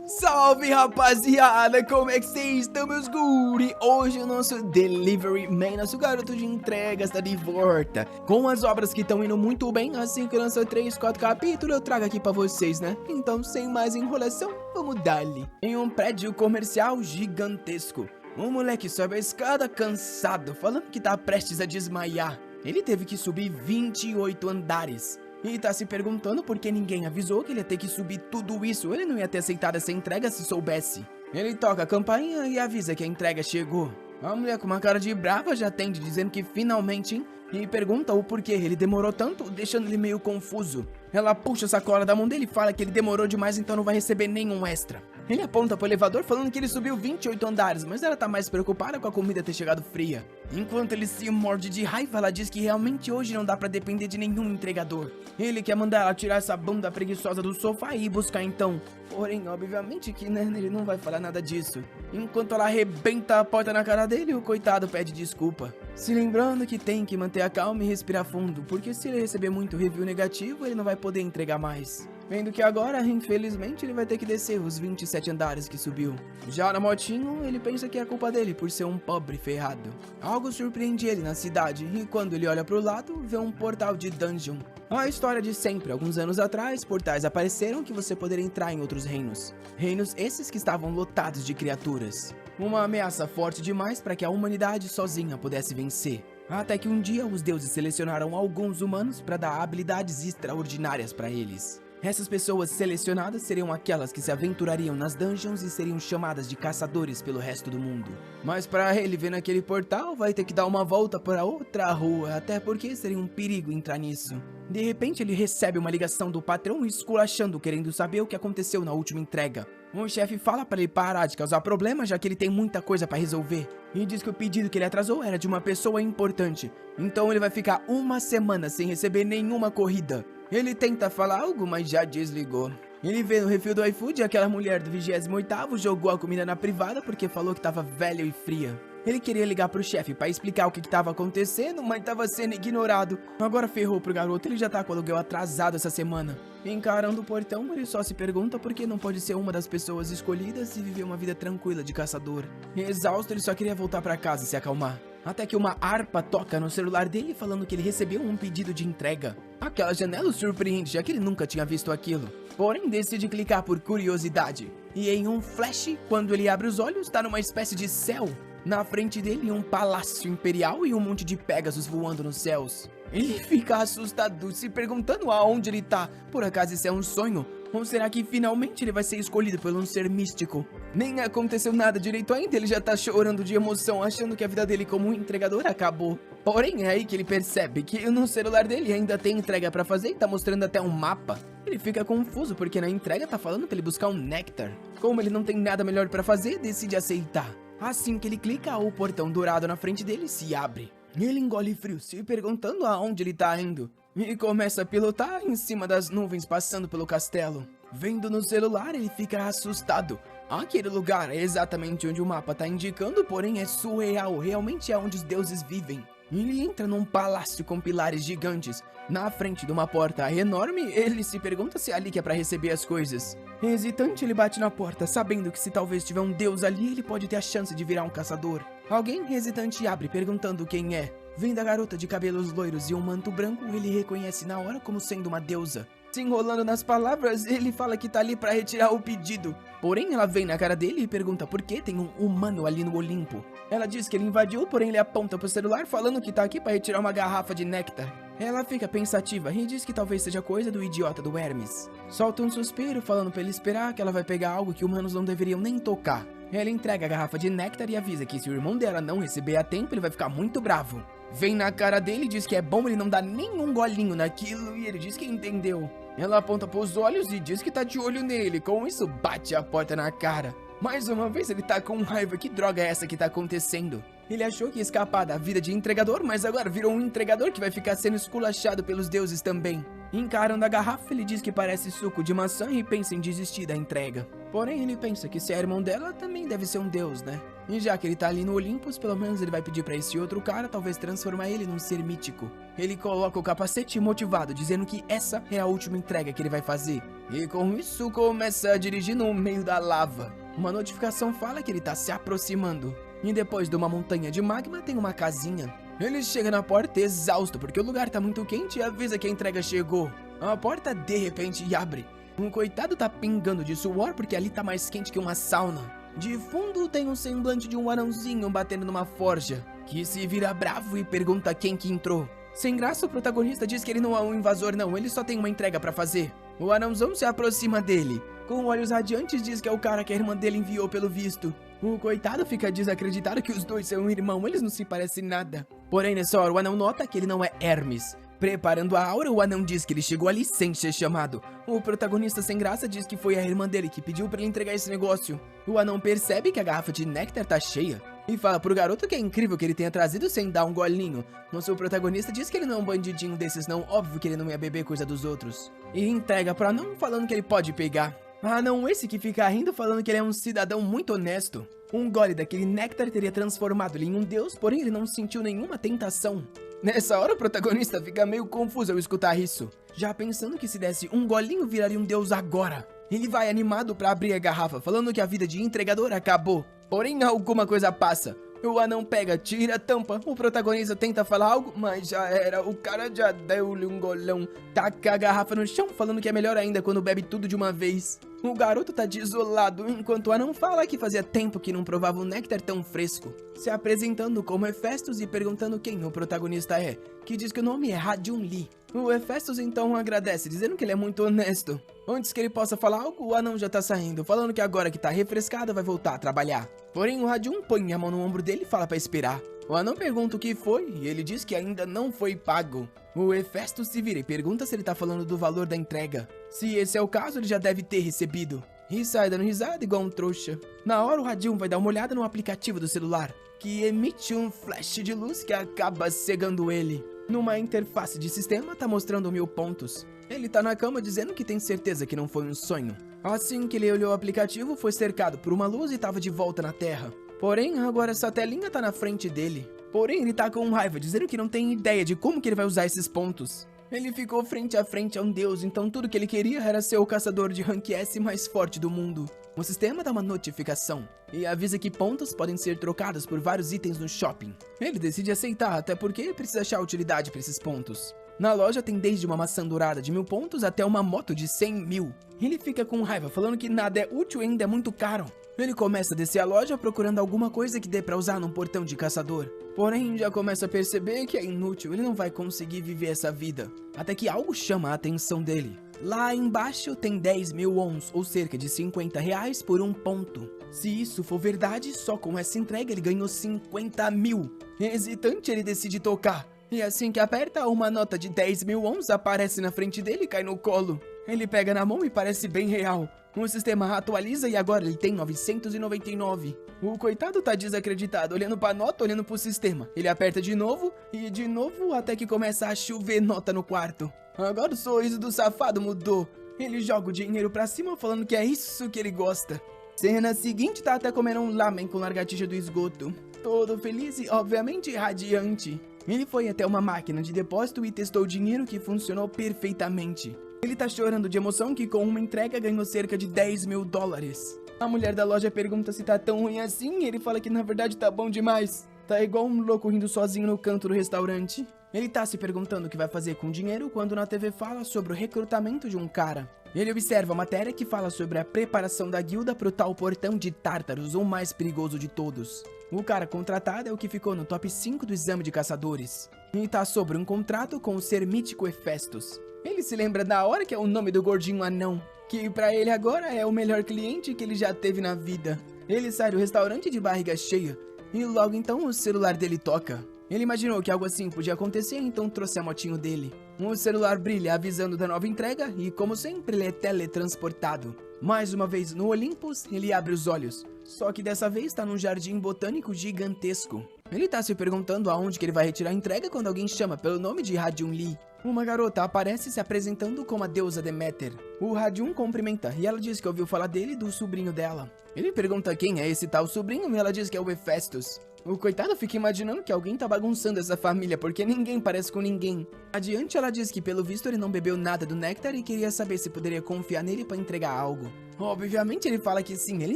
Salve, rapaziada, como é que vocês estão, meus guri? Hoje o nosso Delivery Man, nosso garoto de entrega, está de volta com as obras que estão indo muito bem. Assim que lança 3, 4 capítulos, eu trago aqui pra vocês, né? Então, sem mais enrolação, vamos dar-lhe. Em um prédio comercial gigantesco, um moleque sobe a escada cansado, falando que tá prestes a desmaiar. Ele teve que subir 28 andares. E tá se perguntando por que ninguém avisou que ele ia ter que subir tudo isso. Ele não ia ter aceitado essa entrega se soubesse. Ele toca a campainha e avisa que a entrega chegou. A mulher com uma cara de brava já atende, dizendo que finalmente, hein? E pergunta o porquê ele demorou tanto, deixando ele meio confuso. Ela puxa a sacola da mão dele e fala que ele demorou demais, então não vai receber nenhum extra. Ele aponta pro elevador falando que ele subiu 28 andares, mas ela tá mais preocupada com a comida ter chegado fria. Enquanto ele se morde de raiva, ela diz que realmente hoje não dá pra depender de nenhum entregador. Ele quer mandar ela tirar essa bunda preguiçosa do sofá e ir buscar então. Porém, obviamente que né, ele não vai falar nada disso. Enquanto ela arrebenta a porta na cara dele, o coitado pede desculpa. Se lembrando que tem que manter a calma e respirar fundo, porque se ele receber muito review negativo, ele não vai poder entregar mais. Vendo que agora, infelizmente, ele vai ter que descer os 27 andares que subiu. Já na motinho, ele pensa que é culpa dele por ser um pobre ferrado. Algo surpreende ele na cidade e quando ele olha pro lado, vê um portal de dungeon. A história de sempre, alguns anos atrás, portais apareceram que você poderia entrar em outros reinos. Reinos esses que estavam lotados de criaturas. Uma ameaça forte demais para que a humanidade sozinha pudesse vencer. Até que um dia os deuses selecionaram alguns humanos para dar habilidades extraordinárias para eles. Essas pessoas selecionadas seriam aquelas que se aventurariam nas dungeons e seriam chamadas de caçadores pelo resto do mundo. Mas para ele ver naquele portal, vai ter que dar uma volta para outra rua, até porque seria um perigo entrar nisso. De repente ele recebe uma ligação do patrão esculachando, querendo saber o que aconteceu na última entrega. O chefe fala para ele parar de causar problema, já que ele tem muita coisa para resolver. E diz que o pedido que ele atrasou era de uma pessoa importante. Então ele vai ficar uma semana sem receber nenhuma corrida. Ele tenta falar algo, mas já desligou. Ele vê no refil do iFood aquela mulher do 28º jogou a comida na privada porque falou que tava velha e fria. Ele queria ligar pro chefe pra explicar o que tava acontecendo, mas tava sendo ignorado. Agora ferrou pro garoto, ele já tá com o aluguel atrasado essa semana. Encarando o portão, ele só se pergunta por que não pode ser uma das pessoas escolhidas e viver uma vida tranquila de caçador. Exausto, ele só queria voltar pra casa e se acalmar. Até que uma harpa toca no celular dele falando que ele recebeu um pedido de entrega. Aquela janela o surpreende, já que ele nunca tinha visto aquilo. Porém, decide clicar por curiosidade. E em um flash, quando ele abre os olhos, tá numa espécie de céu. Na frente dele, um palácio imperial e um monte de Pegasus voando nos céus. Ele fica assustado, se perguntando aonde ele tá. Por acaso isso é um sonho? Ou será que finalmente ele vai ser escolhido por um ser místico? Nem aconteceu nada direito ainda, ele já tá chorando de emoção, achando que a vida dele como um entregador acabou. Porém, é aí que ele percebe que no celular dele ainda tem entrega pra fazer e tá mostrando até um mapa. Ele fica confuso porque na entrega tá falando pra ele buscar um néctar. Como ele não tem nada melhor pra fazer, decide aceitar. Assim que ele clica, o portão dourado na frente dele se abre. Ele engole frio, se perguntando aonde ele tá indo. E começa a pilotar em cima das nuvens passando pelo castelo. Vendo no celular, ele fica assustado. Aquele lugar é exatamente onde o mapa tá indicando, porém é surreal, realmente é onde os deuses vivem. Ele entra num palácio com pilares gigantes. Na frente de uma porta enorme, ele se pergunta se é ali que é pra receber as coisas. Hesitante, ele bate na porta, sabendo que se talvez tiver um deus ali, ele pode ter a chance de virar um caçador. Alguém hesitante abre, perguntando quem é. Vendo a garota de cabelos loiros e um manto branco, ele reconhece na hora como sendo uma deusa. Se enrolando nas palavras, ele fala que tá ali pra retirar o pedido. Porém, ela vem na cara dele e pergunta por que tem um humano ali no Olimpo. Ela diz que ele invadiu, porém ele aponta pro celular falando que tá aqui pra retirar uma garrafa de néctar. Ela fica pensativa e diz que talvez seja coisa do idiota do Hermes. Solta um suspiro falando pra ele esperar que ela vai pegar algo que humanos não deveriam nem tocar. Ela entrega a garrafa de néctar e avisa que se o irmão dela não receber a tempo, ele vai ficar muito bravo. Vem na cara dele e diz que é bom ele não dar nenhum golinho naquilo e ele diz que entendeu. Ela aponta pros olhos e diz que tá de olho nele, com isso bate a porta na cara. Mais uma vez ele tá com raiva, que droga é essa que tá acontecendo? Ele achou que ia escapar da vida de entregador, mas agora virou um entregador que vai ficar sendo esculachado pelos deuses também. Encarando a garrafa, ele diz que parece suco de maçã e pensa em desistir da entrega. Porém, ele pensa que se é irmão dela, também deve ser um deus, né? E já que ele tá ali no Olympus, pelo menos ele vai pedir pra esse outro cara talvez transformar ele num ser mítico. Ele coloca o capacete motivado, dizendo que essa é a última entrega que ele vai fazer. E com isso começa a dirigir no meio da lava. Uma notificação fala que ele tá se aproximando. E depois de uma montanha de magma tem uma casinha. Ele chega na porta exausto porque o lugar tá muito quente e avisa que a entrega chegou. A porta de repente abre. Um coitado tá pingando de suor porque ali tá mais quente que uma sauna. De fundo tem um semblante de um anãozinho batendo numa forja, que se vira bravo e pergunta quem que entrou. Sem graça, o protagonista diz que ele não é um invasor não, ele só tem uma entrega pra fazer. O anãozão se aproxima dele. Com olhos radiantes diz que é o cara que a irmã dele enviou pelo visto. O coitado fica desacreditado que os dois são um irmão, eles não se parecem nada. Porém, nessa hora, o anão nota que ele não é Hermes. Preparando a aura, o anão diz que ele chegou ali sem ser chamado. O protagonista sem graça diz que foi a irmã dele que pediu pra ele entregar esse negócio. O anão percebe que a garrafa de néctar tá cheia e fala pro garoto que é incrível que ele tenha trazido sem dar um golinho. Nosso protagonista diz que ele não é um bandidinho desses não, óbvio que ele não ia beber coisa dos outros. E entrega pro anão falando que ele pode pegar. Ah não, esse que fica rindo falando que ele é um cidadão muito honesto. Um gole daquele néctar teria transformado ele em um deus, porém ele não sentiu nenhuma tentação. Nessa hora o protagonista fica meio confuso ao escutar isso, já pensando que se desse um golinho viraria um deus agora. Ele vai animado pra abrir a garrafa, falando que a vida de entregador acabou. Porém alguma coisa passa. O anão pega, tira a tampa, o protagonista tenta falar algo, mas já era, o cara já deu-lhe um golão. Taca a garrafa no chão, falando que é melhor ainda quando bebe tudo de uma vez. O garoto tá desolado, enquanto o anão fala que fazia tempo que não provava um néctar tão fresco. Se apresentando como Hefestos e perguntando quem o protagonista é, que diz que o nome é Ha-Jun Lee. O Hefestos então agradece, dizendo que ele é muito honesto. Antes que ele possa falar algo, o anão já tá saindo, falando que agora que tá refrescado vai voltar a trabalhar. Porém o Ha-Jun põe a mão no ombro dele e fala pra esperar. O anão pergunta o que foi e ele diz que ainda não foi pago. O Hefestos se vira e pergunta se ele tá falando do valor da entrega. Se esse é o caso, ele já deve ter recebido. E sai dando risada igual um trouxa. Na hora o Ha-Jun vai dar uma olhada no aplicativo do celular, que emite um flash de luz que acaba cegando ele. Numa interface de sistema tá mostrando 1000 pontos. Ele tá na cama dizendo que tem certeza que não foi um sonho. Assim que ele olhou o aplicativo, foi cercado por uma luz e tava de volta na Terra. Porém, agora essa telinha tá na frente dele. Porém, ele tá com raiva, dizendo que não tem ideia de como que ele vai usar esses pontos. Ele ficou frente a frente a um deus, então tudo que ele queria era ser o caçador de rank S mais forte do mundo. O sistema dá uma notificação e avisa que pontos podem ser trocados por vários itens no shopping. Ele decide aceitar, até porque precisa achar utilidade para esses pontos. Na loja tem desde uma maçã dourada de 1000 pontos até uma moto de 100.000. Ele fica com raiva, falando que nada é útil e ainda é muito caro. Ele começa a descer a loja procurando alguma coisa que dê pra usar num portão de caçador. Porém, já começa a perceber que é inútil, ele não vai conseguir viver essa vida. Até que algo chama a atenção dele. Lá embaixo tem 10.000 wons, ou cerca de 50 reais por um ponto. Se isso for verdade, só com essa entrega ele ganhou 50.000. Hesitante, ele decide tocar. E assim que aperta, uma nota de 10.000 wons aparece na frente dele e cai no colo. Ele pega na mão e parece bem real. O sistema atualiza e agora ele tem 999. O coitado tá desacreditado, olhando pra nota, olhando pro sistema. Ele aperta de novo e de novo até que começa a chover nota no quarto. Agora o sorriso do safado mudou. Ele joga o dinheiro pra cima falando que é isso que ele gosta. Cena seguinte tá até comendo um lamen com lagartixa do esgoto. Todo feliz e obviamente radiante. Ele foi até uma máquina de depósito e testou o dinheiro que funcionou perfeitamente. Ele tá chorando de emoção que com uma entrega ganhou cerca de 10.000 dólares. A mulher da loja pergunta se tá tão ruim assim e ele fala que na verdade tá bom demais. Tá igual um louco rindo sozinho no canto do restaurante. Ele tá se perguntando o que vai fazer com o dinheiro quando na TV fala sobre o recrutamento de um cara. Ele observa a matéria que fala sobre a preparação da guilda pro tal portão de Tártaros, o mais perigoso de todos. O cara contratado é o que ficou no top 5 do exame de caçadores. E tá sobre um contrato com o ser mítico Hefestos. Ele se lembra da hora que é o nome do gordinho anão, que pra ele agora é o melhor cliente que ele já teve na vida. Ele sai do restaurante de barriga cheia, e logo então o celular dele toca. Ele imaginou que algo assim podia acontecer, então trouxe a motinho dele. O celular brilha avisando da nova entrega e, como sempre, ele é teletransportado. Mais uma vez no Olympus, ele abre os olhos. Só que dessa vez está num jardim botânico gigantesco. Ele tá se perguntando aonde que ele vai retirar a entrega quando alguém chama pelo nome de Ha-Jun Lee. Uma garota aparece se apresentando como a deusa Deméter. O Ha-Jun cumprimenta e ela diz que ouviu falar dele e do sobrinho dela. Ele pergunta quem é esse tal sobrinho e ela diz que é o Hephaestus. O coitado fica imaginando que alguém tá bagunçando essa família porque ninguém parece com ninguém. Adiante ela diz que pelo visto ele não bebeu nada do néctar e queria saber se poderia confiar nele pra entregar algo. Obviamente ele fala que sim, ele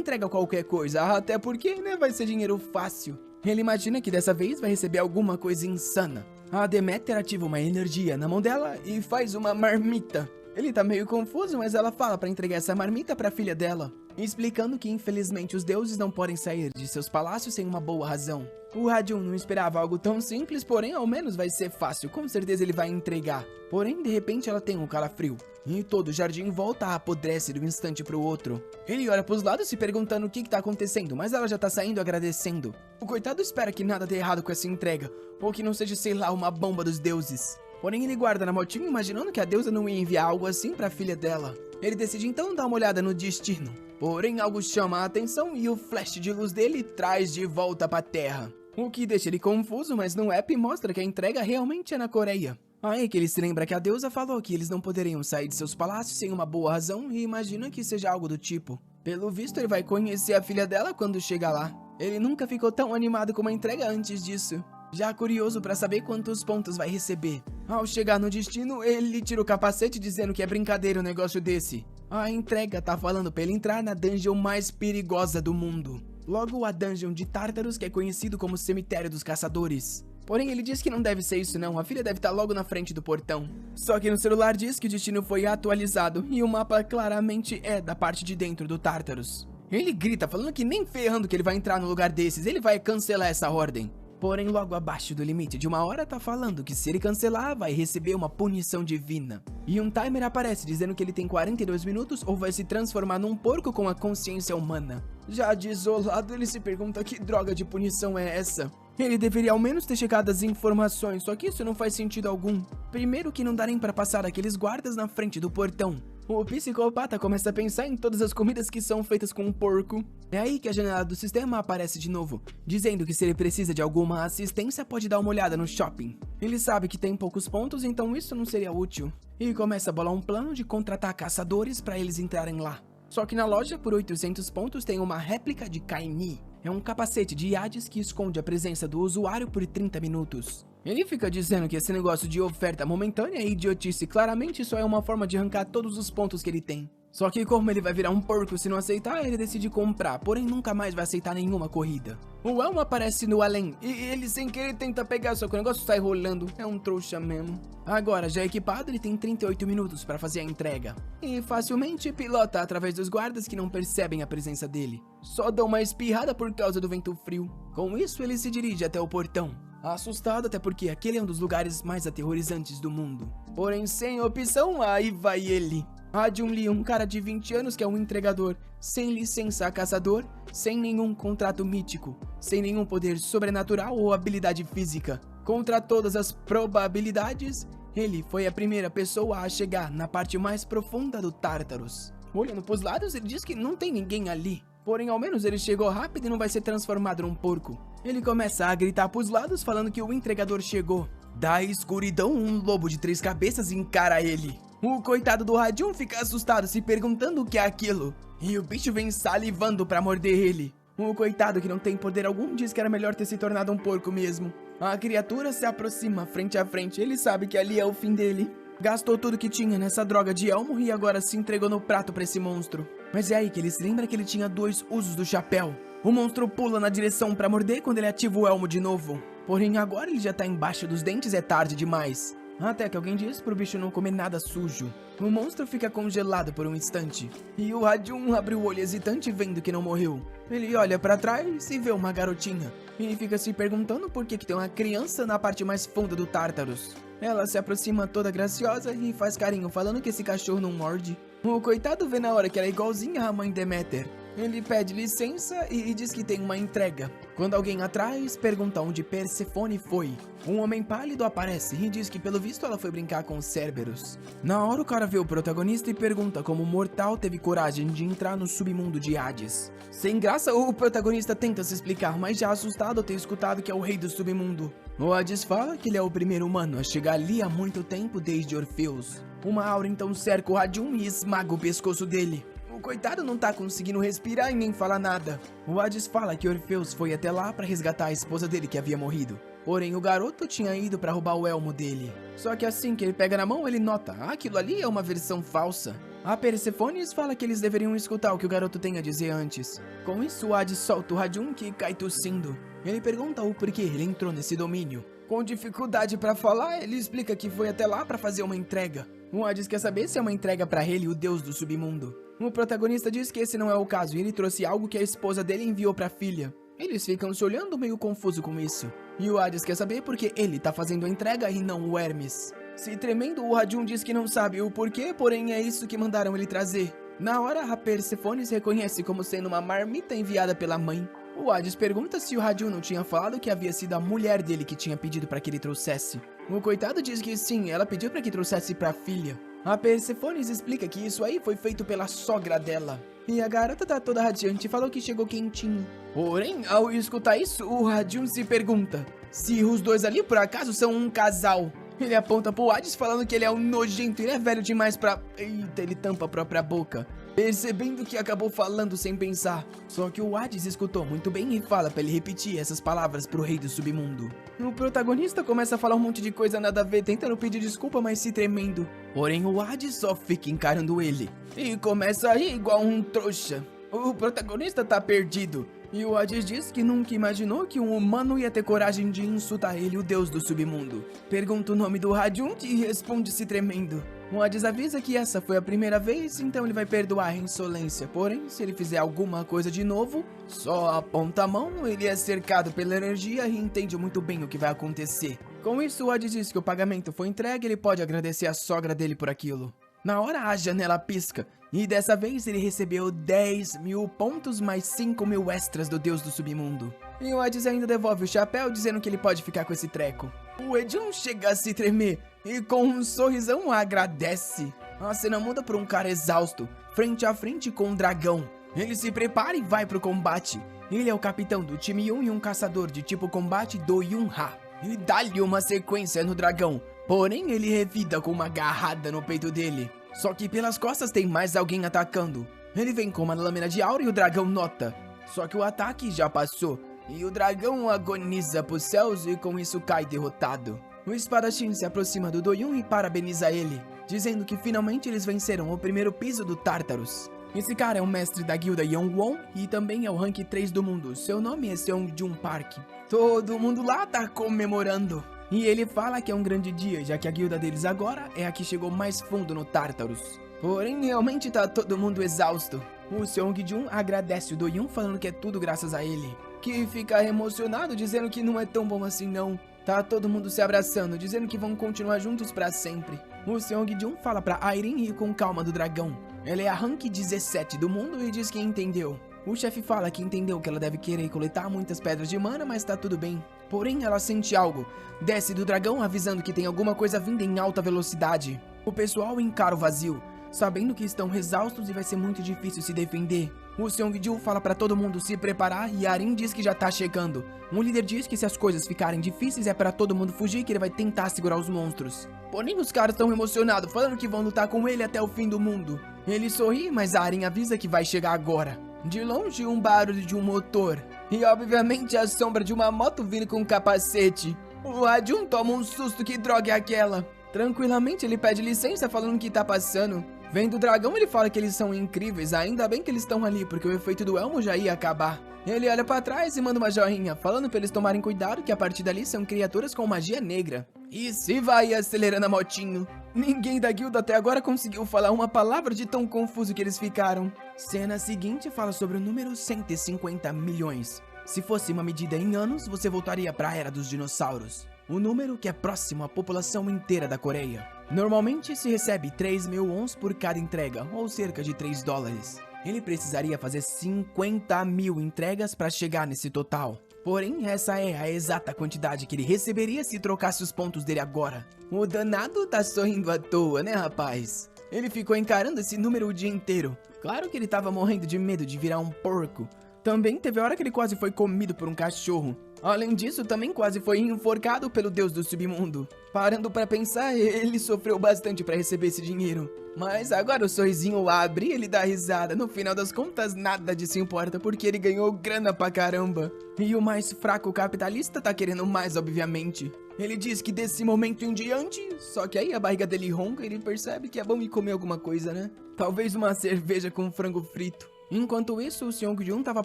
entrega qualquer coisa, até porque, né, vai ser dinheiro fácil. Ele imagina que dessa vez vai receber alguma coisa insana. A Deméter ativa uma energia na mão dela e faz uma marmita. Ele tá meio confuso, mas ela fala pra entregar essa marmita pra filha dela, explicando que infelizmente os deuses não podem sair de seus palácios sem uma boa razão. O Ha-Jun não esperava algo tão simples, porém ao menos vai ser fácil, com certeza ele vai entregar. Porém, de repente ela tem um calafrio, e todo o jardim volta a apodrecer de um instante pro outro. Ele olha pros lados se perguntando o que tá acontecendo, mas ela já tá saindo agradecendo. O coitado espera que nada dê errado com essa entrega, ou que não seja, sei lá, uma bomba dos deuses. Porém ele guarda na motinha imaginando que a deusa não ia enviar algo assim pra filha dela. Ele decide então dar uma olhada no destino. Porém algo chama a atenção e o flash de luz dele traz de volta pra terra. O que deixa ele confuso, mas no app mostra que a entrega realmente é na Coreia. Aí que ele se lembra que a deusa falou que eles não poderiam sair de seus palácios sem uma boa razão e imagina que seja algo do tipo. Pelo visto ele vai conhecer a filha dela quando chegar lá. Ele nunca ficou tão animado com a entrega antes disso. Já curioso pra saber quantos pontos vai receber. Ao chegar no destino, ele tira o capacete dizendo que é brincadeira um negócio desse. A entrega tá falando pra ele entrar na dungeon mais perigosa do mundo. Logo a dungeon de Tartarus, que é conhecido como Cemitério dos Caçadores. Porém ele diz que não deve ser isso não, a filha deve estar logo na frente do portão. Só que no celular diz que o destino foi atualizado e o mapa claramente é da parte de dentro do Tartarus. Ele grita falando que nem ferrando que ele vai entrar no lugar desses, ele vai cancelar essa ordem. Porém, logo abaixo do limite de uma hora tá falando que se ele cancelar, vai receber uma punição divina. E um timer aparece dizendo que ele tem 42 minutos ou vai se transformar num porco com a consciência humana. Já desolado, ele se pergunta que droga de punição é essa. Ele deveria ao menos ter checado as informações, só que isso não faz sentido algum. Primeiro que não dá nem pra passar aqueles guardas na frente do portão. O psicopata começa a pensar em todas as comidas que são feitas com um porco. É aí que a janela do sistema aparece de novo, dizendo que se ele precisa de alguma assistência pode dar uma olhada no shopping. Ele sabe que tem poucos pontos, então isso não seria útil. E começa a bolar um plano de contratar caçadores para eles entrarem lá. Só que na loja, por 800 pontos, tem uma réplica de Kaini. É um capacete de Hades que esconde a presença do usuário por 30 minutos. Ele fica dizendo que esse negócio de oferta momentânea é idiotice, claramente só é uma forma de arrancar todos os pontos que ele tem. Só que como ele vai virar um porco se não aceitar, ele decide comprar, porém nunca mais vai aceitar nenhuma corrida. O Elmo aparece no além, e ele sem querer tenta pegar, só que o negócio sai rolando, é um trouxa mesmo. Agora, já equipado, ele tem 38 minutos para fazer a entrega. E facilmente pilota através dos guardas que não percebem a presença dele. Só dão uma espirrada por causa do vento frio. Com isso, ele se dirige até o portão. Assustado até porque aquele é um dos lugares mais aterrorizantes do mundo. Porém, sem opção, aí vai ele. Ha-Jun Lee, um cara de 20 anos que é um entregador, sem licença a caçador, sem nenhum contrato mítico, sem nenhum poder sobrenatural ou habilidade física. Contra todas as probabilidades, ele foi a primeira pessoa a chegar na parte mais profunda do Tartarus. Olhando pros lados, ele diz que não tem ninguém ali. Porém, ao menos ele chegou rápido e não vai ser transformado num porco. Ele começa a gritar pros lados falando que o entregador chegou. Da escuridão, um lobo de 3 cabeças encara ele. O coitado do Ha-Jun fica assustado se perguntando o que é aquilo. E o bicho vem salivando pra morder ele. O coitado que não tem poder algum diz que era melhor ter se tornado um porco mesmo. A criatura se aproxima frente a frente, ele sabe que ali é o fim dele. Gastou tudo que tinha nessa droga de elmo e agora se entregou no prato pra esse monstro. Mas é aí que ele se lembra que ele tinha 2 usos do chapéu. O monstro pula na direção pra morder quando ele ativa o elmo de novo. Porém agora ele já tá embaixo dos dentes, é tarde demais. Até que alguém diz pro bicho não comer nada sujo. O monstro fica congelado por um instante. E o Ha-Jun abre o olho hesitante vendo que não morreu. Ele olha pra trás e vê uma garotinha. E fica se perguntando por que tem uma criança na parte mais funda do Tartarus. Ela se aproxima toda graciosa e faz carinho falando que esse cachorro não morde. O coitado vê na hora que ela é igualzinha à mãe Deméter. Ele pede licença e diz que tem uma entrega. Quando alguém atrás pergunta onde Perséfone foi, um homem pálido aparece e diz que pelo visto ela foi brincar com os Cerberus. Na hora o cara vê o protagonista e pergunta como o mortal teve coragem de entrar no submundo de Hades. Sem graça, o protagonista tenta se explicar, mas já assustado ao ter escutado que é o rei do submundo. O Hades fala que ele é o primeiro humano a chegar ali há muito tempo desde Orfeus. Uma aura então cerca o Radium e esmaga o pescoço dele. O coitado não tá conseguindo respirar e nem falar nada. O Hades fala que Orfeus foi até lá para resgatar a esposa dele que havia morrido. Porém, o garoto tinha ido para roubar o elmo dele. Só que assim que ele pega na mão, ele nota, aquilo ali é uma versão falsa. A Perséfone fala que eles deveriam escutar o que o garoto tem a dizer antes. Com isso, o Hades solta o Radium que cai tossindo. Ele pergunta o porquê ele entrou nesse domínio. Com dificuldade para falar, ele explica que foi até lá para fazer uma entrega. O Hades quer saber se é uma entrega para ele, o deus do submundo. O protagonista diz que esse não é o caso e ele trouxe algo que a esposa dele enviou para a filha. Eles ficam se olhando meio confuso com isso. E o Hades quer saber porque ele tá fazendo a entrega e não o Hermes. Se tremendo, o Radium diz que não sabe o porquê, porém é isso que mandaram ele trazer. Na hora, a Perséfone reconhece como sendo uma marmita enviada pela mãe. O Hades pergunta se o Radium não tinha falado que havia sido a mulher dele que tinha pedido para que ele trouxesse. O coitado diz que sim, ela pediu para que trouxesse para a filha. A Perséfone explica que isso aí foi feito pela sogra dela. E a garota tá toda radiante e falou que chegou quentinho. Porém, ao escutar isso, o Radium se pergunta se os dois ali por acaso são um casal. Ele aponta pro Hades falando que ele é um nojento, ele é velho demais pra... Eita, ele tampa a própria boca, percebendo que acabou falando sem pensar. Só que o Hades escutou muito bem e fala pra ele repetir essas palavras pro rei do submundo. O protagonista começa a falar um monte de coisa nada a ver, tentando pedir desculpa, mas se tremendo. Porém, o Hades só fica encarando ele e começa a rir igual um trouxa. O protagonista tá perdido. E o Hades diz que nunca imaginou que um humano ia ter coragem de insultar ele, o deus do submundo. Pergunta o nome do Radium e responde se tremendo. O Hades avisa que essa foi a primeira vez, então ele vai perdoar a insolência. Porém, se ele fizer alguma coisa de novo, só aponta a mão, ele é cercado pela energia e entende muito bem o que vai acontecer. Com isso, o Hades diz que o pagamento foi entregue e ele pode agradecer a sogra dele por aquilo. Na hora, a janela pisca, e dessa vez ele recebeu 10.000 pontos mais 5.000 extras do deus do submundo. E o Hades ainda devolve o chapéu, dizendo que ele pode ficar com esse treco. O Edion chega a se tremer, e com um sorrisão agradece. A cena muda por um cara exausto, frente a frente com um dragão. Ele se prepara e vai pro combate. Ele é o capitão do time 1 e um caçador de tipo combate do Yun-Ha. Ele dá-lhe uma sequência no dragão, porém ele revida com uma agarrada no peito dele. Só que pelas costas tem mais alguém atacando. Ele vem com uma lâmina de aura e o dragão nota. Só que o ataque já passou, e o dragão agoniza pros céus e com isso cai derrotado. O espadachim se aproxima do Doyun e parabeniza ele, dizendo que finalmente eles venceram o primeiro piso do Tartarus. Esse cara é um mestre da guilda Yongwon e também é o rank 3 do mundo. Seu nome é Seongjun Park. Todo mundo lá tá comemorando. E ele fala que é um grande dia, já que a guilda deles agora é a que chegou mais fundo no Tartarus. Porém, realmente tá todo mundo exausto. O Seongjun agradece o Doyun falando que é tudo graças a ele, que fica emocionado dizendo que não é tão bom assim não. Tá todo mundo se abraçando, dizendo que vão continuar juntos pra sempre. O Seongjun fala pra Irene ir com calma do dragão. Ela é a rank 17 do mundo e diz que entendeu. O chefe fala que entendeu que ela deve querer coletar muitas pedras de mana, mas tá tudo bem. Porém, ela sente algo. Desce do dragão avisando que tem alguma coisa vindo em alta velocidade. O pessoal encara o vazio, sabendo que estão exaustos e vai ser muito difícil se defender. O Seongjun fala pra todo mundo se preparar e Arin diz que já tá chegando. Um líder diz que se as coisas ficarem difíceis é pra todo mundo fugir, que ele vai tentar segurar os monstros. Porém, os caras estão emocionados, falando que vão lutar com ele até o fim do mundo. Ele sorri, mas a Arin avisa que vai chegar agora. De longe, um barulho de um motor. E obviamente a sombra de uma moto vindo com um capacete. O Radium toma um susto, que droga é aquela? Tranquilamente ele pede licença falando que tá passando. Vendo o dragão, ele fala que eles são incríveis, ainda bem que eles estão ali, porque o efeito do elmo já ia acabar. Ele olha pra trás e manda uma joinha, falando pra eles tomarem cuidado que a partir dali são criaturas com magia negra. E se vai acelerando a motinho. Ninguém da guilda até agora conseguiu falar uma palavra de tão confuso que eles ficaram. Cena seguinte fala sobre o número 150 milhões. Se fosse uma medida em anos, você voltaria pra Era dos Dinossauros. O número que é próximo à população inteira da Coreia. Normalmente se recebe 3.000 wons por cada entrega, ou cerca de $3. Ele precisaria fazer 50 mil entregas para chegar nesse total. Porém, essa é a exata quantidade que ele receberia se trocasse os pontos dele agora. O danado tá sorrindo à toa, né, rapaz? Ele ficou encarando esse número o dia inteiro. Claro que ele tava morrendo de medo de virar um porco. Também teve hora que ele quase foi comido por um cachorro. Além disso, também quase foi enforcado pelo deus do submundo. Parando pra pensar, ele sofreu bastante pra receber esse dinheiro. Mas agora o sorrisinho abre e ele dá risada. No final das contas, nada disso importa, porque ele ganhou grana pra caramba. E o mais fraco capitalista tá querendo mais, obviamente. Ele diz que desse momento em diante, só que aí a barriga dele ronca e ele percebe que é bom ir comer alguma coisa, né? Talvez uma cerveja com frango frito. Enquanto isso, o Seong-Jun tava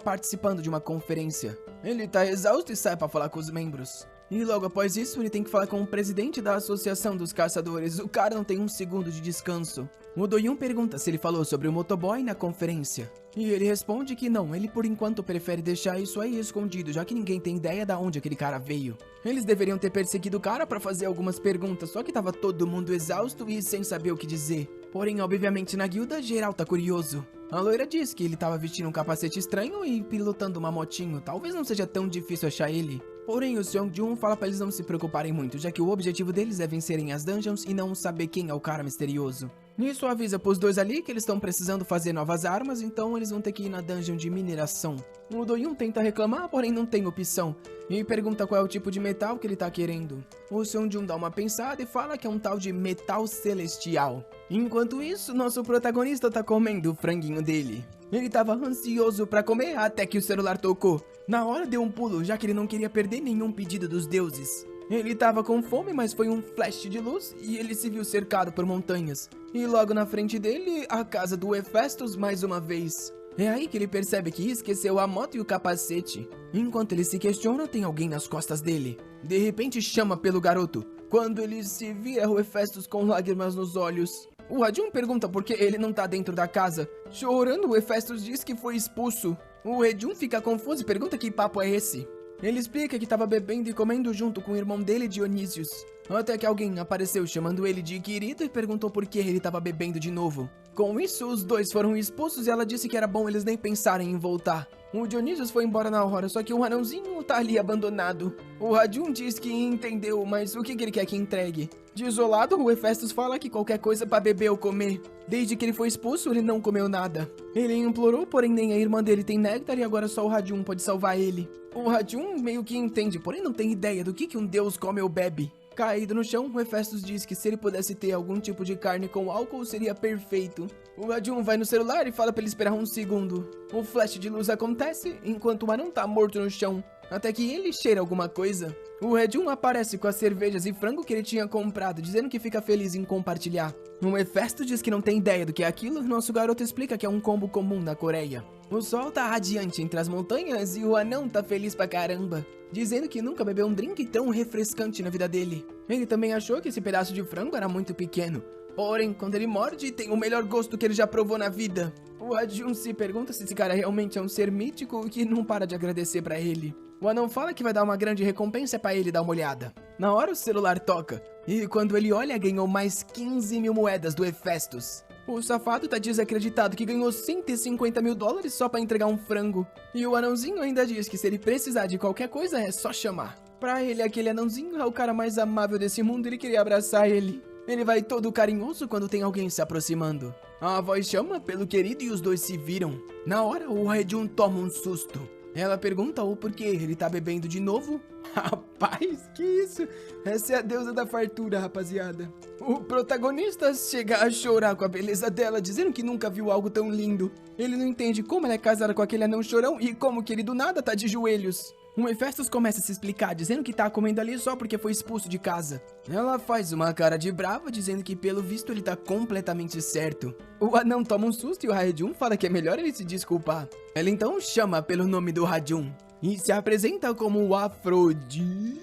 participando de uma conferência. Ele tá exausto e sai pra falar com os membros. E logo após isso, ele tem que falar com o presidente da Associação dos Caçadores. O cara não tem um segundo de descanso. O Do-Yoon pergunta se ele falou sobre o motoboy na conferência. E ele responde que não, ele por enquanto prefere deixar isso aí escondido, já que ninguém tem ideia de onde aquele cara veio. Eles deveriam ter perseguido o cara pra fazer algumas perguntas, só que tava todo mundo exausto e sem saber o que dizer. Porém, obviamente na guilda, geral tá curioso. A loira diz que ele tava vestindo um capacete estranho e pilotando uma motinho. Talvez não seja tão difícil achar ele. Porém, o Seong-Jun fala pra eles não se preocuparem muito, já que o objetivo deles é vencerem as dungeons e não saber quem é o cara misterioso. Nisso avisa pros dois ali que eles estão precisando fazer novas armas, então eles vão ter que ir na dungeon de mineração. O Do-Yoon tenta reclamar, porém não tem opção, e pergunta qual é o tipo de metal que ele tá querendo. O Seong-Jun dá uma pensada e fala que é um tal de metal celestial. Enquanto isso, nosso protagonista tá comendo o franguinho dele. Ele tava ansioso pra comer até que o celular tocou. Na hora deu um pulo, já que ele não queria perder nenhum pedido dos deuses. Ele tava com fome, mas foi um flash de luz e ele se viu cercado por montanhas. E logo na frente dele, a casa do Hephaestus mais uma vez. É aí que ele percebe que esqueceu a moto e o capacete. Enquanto ele se questiona, tem alguém nas costas dele. De repente chama pelo garoto. Quando ele se vira, o Hephaestus com lágrimas nos olhos. O Hajun pergunta por que ele não tá dentro da casa. Chorando, o Hephaestus diz que foi expulso. O Hejun fica confuso e pergunta que papo é esse. Ele explica que estava bebendo e comendo junto com o irmão dele, Dionísios. Até que alguém apareceu chamando ele de querido e perguntou por que ele estava bebendo de novo. Com isso, os dois foram expulsos e ela disse que era bom eles nem pensarem em voltar. O Dionísios foi embora na hora, só que o anãozinho tá ali abandonado. O Hajun diz que entendeu, mas o que ele quer que entregue? Desolado, o Hephaestus fala que qualquer coisa pra beber ou comer. Desde que ele foi expulso, ele não comeu nada. Ele implorou, porém nem a irmã dele tem néctar e agora só o Hajun pode salvar ele. O Hajun meio que entende, porém não tem ideia do que um deus come ou bebe. Caído no chão, o Hephaestus diz que se ele pudesse ter algum tipo de carne com álcool, seria perfeito. O Hajun vai no celular e fala pra ele esperar um segundo. O flash de luz acontece, enquanto o anão tá morto no chão. Até que ele cheira alguma coisa. O Hejun aparece com as cervejas e frango que ele tinha comprado, dizendo que fica feliz em compartilhar. O Hephaestus diz que não tem ideia do que é aquilo, nosso garoto explica que é um combo comum na Coreia. O sol tá radiante entre as montanhas e o anão tá feliz pra caramba, dizendo que nunca bebeu um drink tão refrescante na vida dele. Ele também achou que esse pedaço de frango era muito pequeno, porém, quando ele morde, tem o melhor gosto que ele já provou na vida. O Hajun se pergunta se esse cara realmente é um ser mítico que não para de agradecer pra ele. O anão fala que vai dar uma grande recompensa pra ele dar uma olhada. Na hora o celular toca, e quando ele olha, ganhou mais 15 mil moedas do Hephaestus. O safado tá desacreditado que ganhou 150 mil dólares só pra entregar um frango. E o anãozinho ainda diz que se ele precisar de qualquer coisa é só chamar. Pra ele, aquele anãozinho é o cara mais amável desse mundo e ele queria abraçar ele. Ele vai todo carinhoso quando tem alguém se aproximando. A voz chama pelo querido e os dois se viram. Na hora, o Hejun toma um susto. Ela pergunta o porquê ele tá bebendo de novo. Rapaz, que isso? Essa é a deusa da fartura, rapaziada. O protagonista chega a chorar com a beleza dela, dizendo que nunca viu algo tão lindo. Ele não entende como ela é casada com aquele anão chorão e como que ele do nada tá de joelhos. O Hephaestus começa a se explicar, dizendo que tá comendo ali só porque foi expulso de casa. Ela faz uma cara de brava, dizendo que pelo visto ele tá completamente certo. O anão toma um susto e o Hajun fala que é melhor ele se desculpar. Ela então chama pelo nome do Hajun e se apresenta como o Afrodite.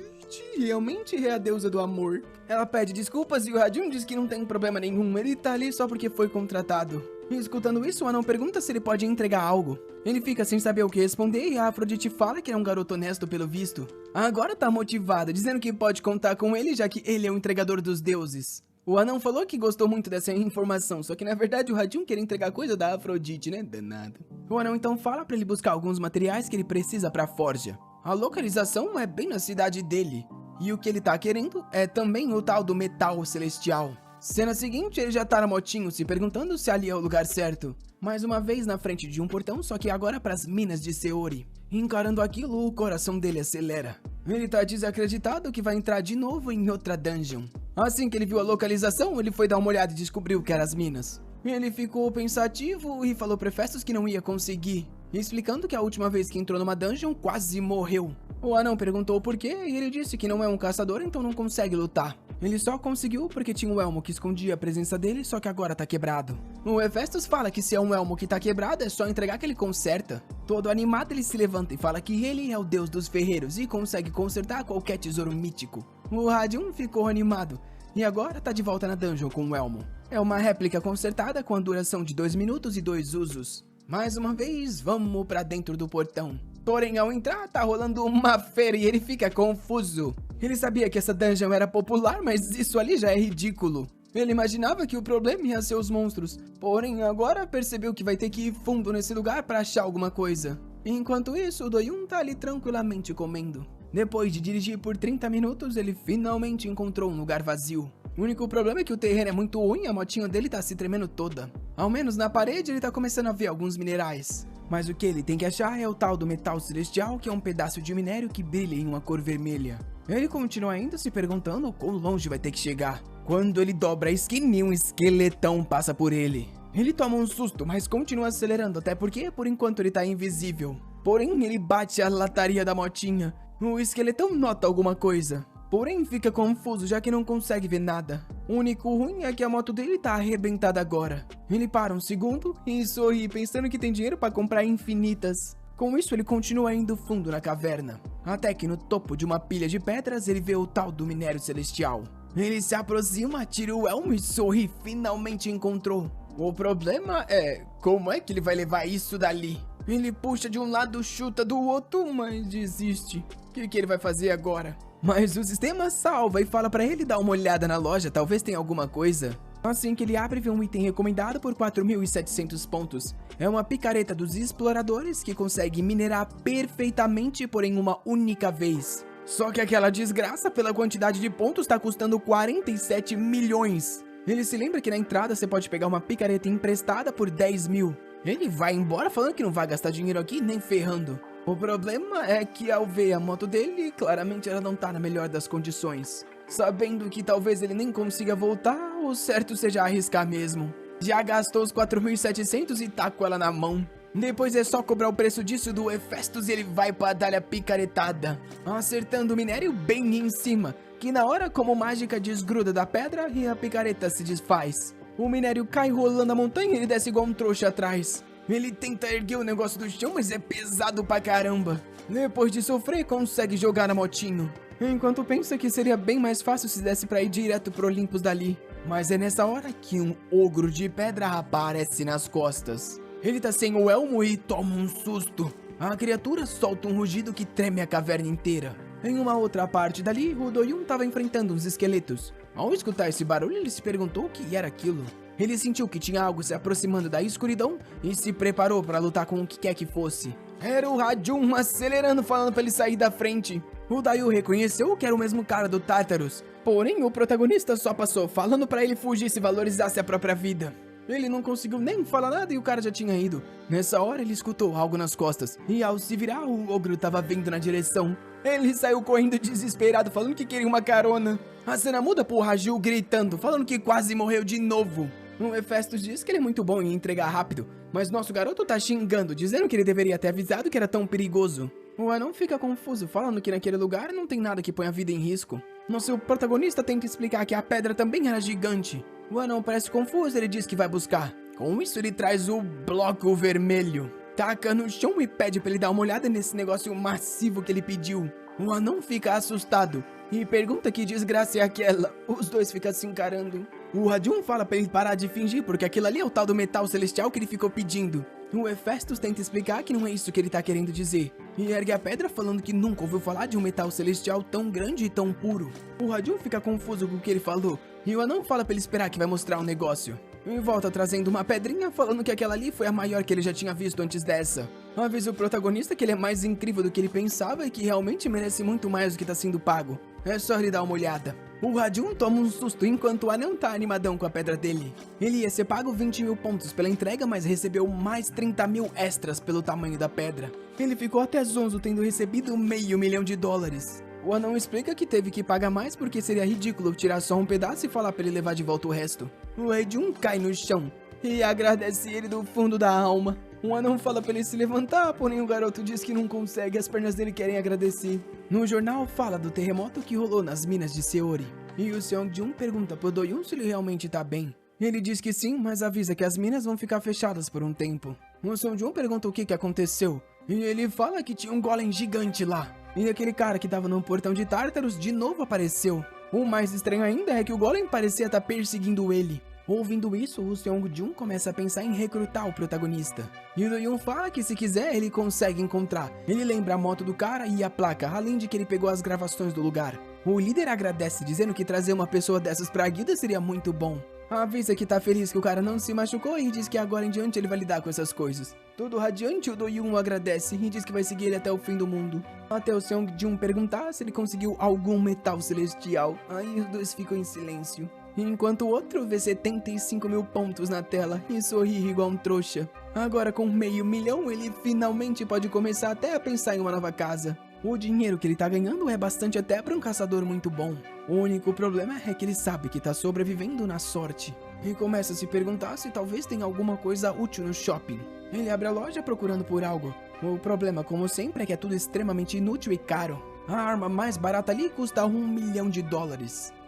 Realmente é a deusa do amor. Ela pede desculpas e o Hajun diz que não tem problema nenhum, ele tá ali só porque foi contratado. E escutando isso, o anão pergunta se ele pode entregar algo. Ele fica sem saber o que responder e a Afrodite fala que é um garoto honesto pelo visto. Agora tá motivado, dizendo que pode contar com ele já que ele é o entregador dos deuses. O anão falou que gostou muito dessa informação, só que na verdade o Radium quer entregar coisa da Afrodite, né? Danado. O anão então fala pra ele buscar alguns materiais que ele precisa pra forja. A localização é bem na cidade dele. E o que ele tá querendo é também o tal do metal celestial. Cena seguinte, ele já tá na motinho se perguntando se ali é o lugar certo. Mais uma vez na frente de um portão, só que agora pras minas de Sayori. Encarando aquilo, o coração dele acelera. Ele tá desacreditado que vai entrar de novo em outra dungeon. Assim que ele viu a localização, ele foi dar uma olhada e descobriu que eram as minas. Ele ficou pensativo e falou pra Festus que não ia conseguir, explicando que a última vez que entrou numa dungeon quase morreu. O anão perguntou por quê e ele disse que não é um caçador, então não consegue lutar. Ele só conseguiu porque tinha um elmo que escondia a presença dele, só que agora tá quebrado. O Hephaestus fala que se é um elmo que tá quebrado, é só entregar que ele conserta. Todo animado, ele se levanta e fala que ele é o deus dos ferreiros e consegue consertar qualquer tesouro mítico. O Radium ficou animado e agora tá de volta na dungeon com o elmo. É uma réplica consertada com a duração de 2 minutos e 2 usos. Mais uma vez, vamos pra dentro do portão. Porém, ao entrar, tá rolando uma feira e ele fica confuso. Ele sabia que essa dungeon era popular, mas isso ali já é ridículo. Ele imaginava que o problema ia ser os monstros, porém agora percebeu que vai ter que ir fundo nesse lugar pra achar alguma coisa. Enquanto isso, o Doyun tá ali tranquilamente comendo. Depois de dirigir por 30 minutos, ele finalmente encontrou um lugar vazio. O único problema é que o terreno é muito ruim e a motinha dele tá se tremendo toda. Ao menos na parede ele tá começando a ver alguns minerais. Mas o que ele tem que achar é o tal do metal celestial, que é um pedaço de minério que brilha em uma cor vermelha. Ele continua ainda se perguntando quão longe vai ter que chegar. Quando ele dobra a esquina, um esqueletão passa por ele. Ele toma um susto, mas continua acelerando, até porque por enquanto ele tá invisível. Porém, ele bate a lataria da motinha. O esqueletão nota alguma coisa, porém fica confuso já que não consegue ver nada. O único ruim é que a moto dele tá arrebentada agora. Ele para um segundo e sorri, pensando que tem dinheiro para comprar infinitas. Com isso, ele continua indo fundo na caverna, até que no topo de uma pilha de pedras ele vê o tal do minério celestial. Ele se aproxima, tira o elmo e sorri, finalmente encontrou. O problema é, como é que ele vai levar isso dali? Ele puxa de um lado, chuta do outro, mas desiste. O que ele vai fazer agora? Mas o sistema salva e fala pra ele dar uma olhada na loja, talvez tenha alguma coisa. Assim que ele abre, vê um item recomendado por 4.700 pontos. É uma picareta dos exploradores que consegue minerar perfeitamente, porém uma única vez. Só que aquela desgraça, pela quantidade de pontos, tá custando 47 milhões. Ele se lembra que na entrada você pode pegar uma picareta emprestada por 10 mil. Ele vai embora falando que não vai gastar dinheiro aqui nem ferrando. O problema é que ao ver a moto dele, claramente ela não tá na melhor das condições. Sabendo que talvez ele nem consiga voltar, o certo seja arriscar mesmo. Já gastou os 4.700 e tá com ela na mão. Depois é só cobrar o preço disso do Hephaestus e ele vai pra dar-lhe a picaretada, acertando o minério bem em cima, que na hora, como mágica, desgruda da pedra e a picareta se desfaz. O minério cai rolando a montanha e ele desce igual um trouxa atrás. Ele tenta erguer o negócio do chão, mas é pesado pra caramba. Depois de sofrer, consegue jogar na motinho. Enquanto pensa que seria bem mais fácil se desse pra ir direto pro Olympus dali. Mas é nessa hora que um ogro de pedra aparece nas costas. Ele tá sem o elmo e toma um susto. A criatura solta um rugido que treme a caverna inteira. Em uma outra parte dali, o Doyun tava enfrentando uns esqueletos. Ao escutar esse barulho, ele se perguntou o que era aquilo. Ele sentiu que tinha algo se aproximando da escuridão e se preparou para lutar com o que quer que fosse. Era o Radium acelerando, falando para ele sair da frente. O Dayu reconheceu que era o mesmo cara do Tartarus, porém o protagonista só passou, falando para ele fugir se valorizasse a própria vida. Ele não conseguiu nem falar nada e o cara já tinha ido. Nessa hora ele escutou algo nas costas e ao se virar o ogro tava vindo na direção. Ele saiu correndo desesperado, falando que queria uma carona. A cena muda pro Raju gritando, falando que quase morreu de novo. O Hephaestus diz que ele é muito bom em entregar rápido, mas nosso garoto tá xingando, dizendo que ele deveria ter avisado que era tão perigoso. O anão fica confuso, falando que naquele lugar não tem nada que ponha a vida em risco. Nosso protagonista tenta explicar que a pedra também era gigante. O anão parece confuso, ele diz que vai buscar. Com isso ele traz o bloco vermelho, taca no chão e pede pra ele dar uma olhada nesse negócio massivo que ele pediu. O anão fica assustado e pergunta que desgraça é aquela. Os dois ficam se encarando. O Radium fala pra ele parar de fingir, porque aquilo ali é o tal do metal celestial que ele ficou pedindo. O Hephaestus tenta explicar que não é isso que ele tá querendo dizer, e ergue a pedra falando que nunca ouviu falar de um metal celestial tão grande e tão puro. O Radium fica confuso com o que ele falou, E o anão fala pra ele esperar que vai mostrar um negócio. E volta trazendo uma pedrinha, falando que aquela ali foi a maior que ele já tinha visto antes dessa. Avisa o protagonista que ele é mais incrível do que ele pensava e que realmente merece muito mais do que tá sendo pago. É só ele dar uma olhada. O Radium toma um susto enquanto o anão tá animadão com a pedra dele. Ele ia ser pago 20 mil pontos pela entrega, mas recebeu mais 30 mil extras pelo tamanho da pedra. Ele ficou até zonzo tendo recebido $500 mil. O anão explica que teve que pagar mais porque seria ridículo tirar só um pedaço e falar pra ele levar de volta o resto. O Radium cai no chão e agradece ele do fundo da alma. O anão fala pra ele se levantar, porém o garoto diz que não consegue, as pernas dele querem agradecer. No jornal fala do terremoto que rolou nas minas de Seori. E o Seong-jun pergunta pro Do-yoon se ele realmente tá bem. Ele diz que sim, mas avisa que as minas vão ficar fechadas por um tempo. O Seong-jun pergunta o que aconteceu. E ele fala que tinha um golem gigante lá. E aquele cara que tava no portão de Tártaros de novo apareceu. O mais estranho ainda é que o golem parecia estar perseguindo ele. Ouvindo isso, o Seong-jun começa a pensar em recrutar o protagonista. E o Do-yoon fala que se quiser ele consegue encontrar. Ele lembra a moto do cara e a placa, além de que ele pegou as gravações do lugar. O líder agradece, dizendo que trazer uma pessoa dessas pra guilda seria muito bom. Avisa que tá feliz que o cara não se machucou e diz que agora em diante ele vai lidar com essas coisas. Todo radiante, o Do-yoon agradece e diz que vai seguir ele até o fim do mundo. Até o Seong-jun perguntar se ele conseguiu algum metal celestial. Aí os dois ficam em silêncio. Enquanto o outro vê 75 mil pontos na tela e sorri igual um trouxa. Agora com $500 mil ele finalmente pode começar até a pensar em uma nova casa. O dinheiro que ele tá ganhando é bastante até para um caçador muito bom. O único problema é que ele sabe que tá sobrevivendo na sorte. E começa a se perguntar se talvez tenha alguma coisa útil no shopping. Ele abre a loja procurando por algo. O problema, como sempre, é que é tudo extremamente inútil e caro. A arma mais barata ali custa $1 milhão.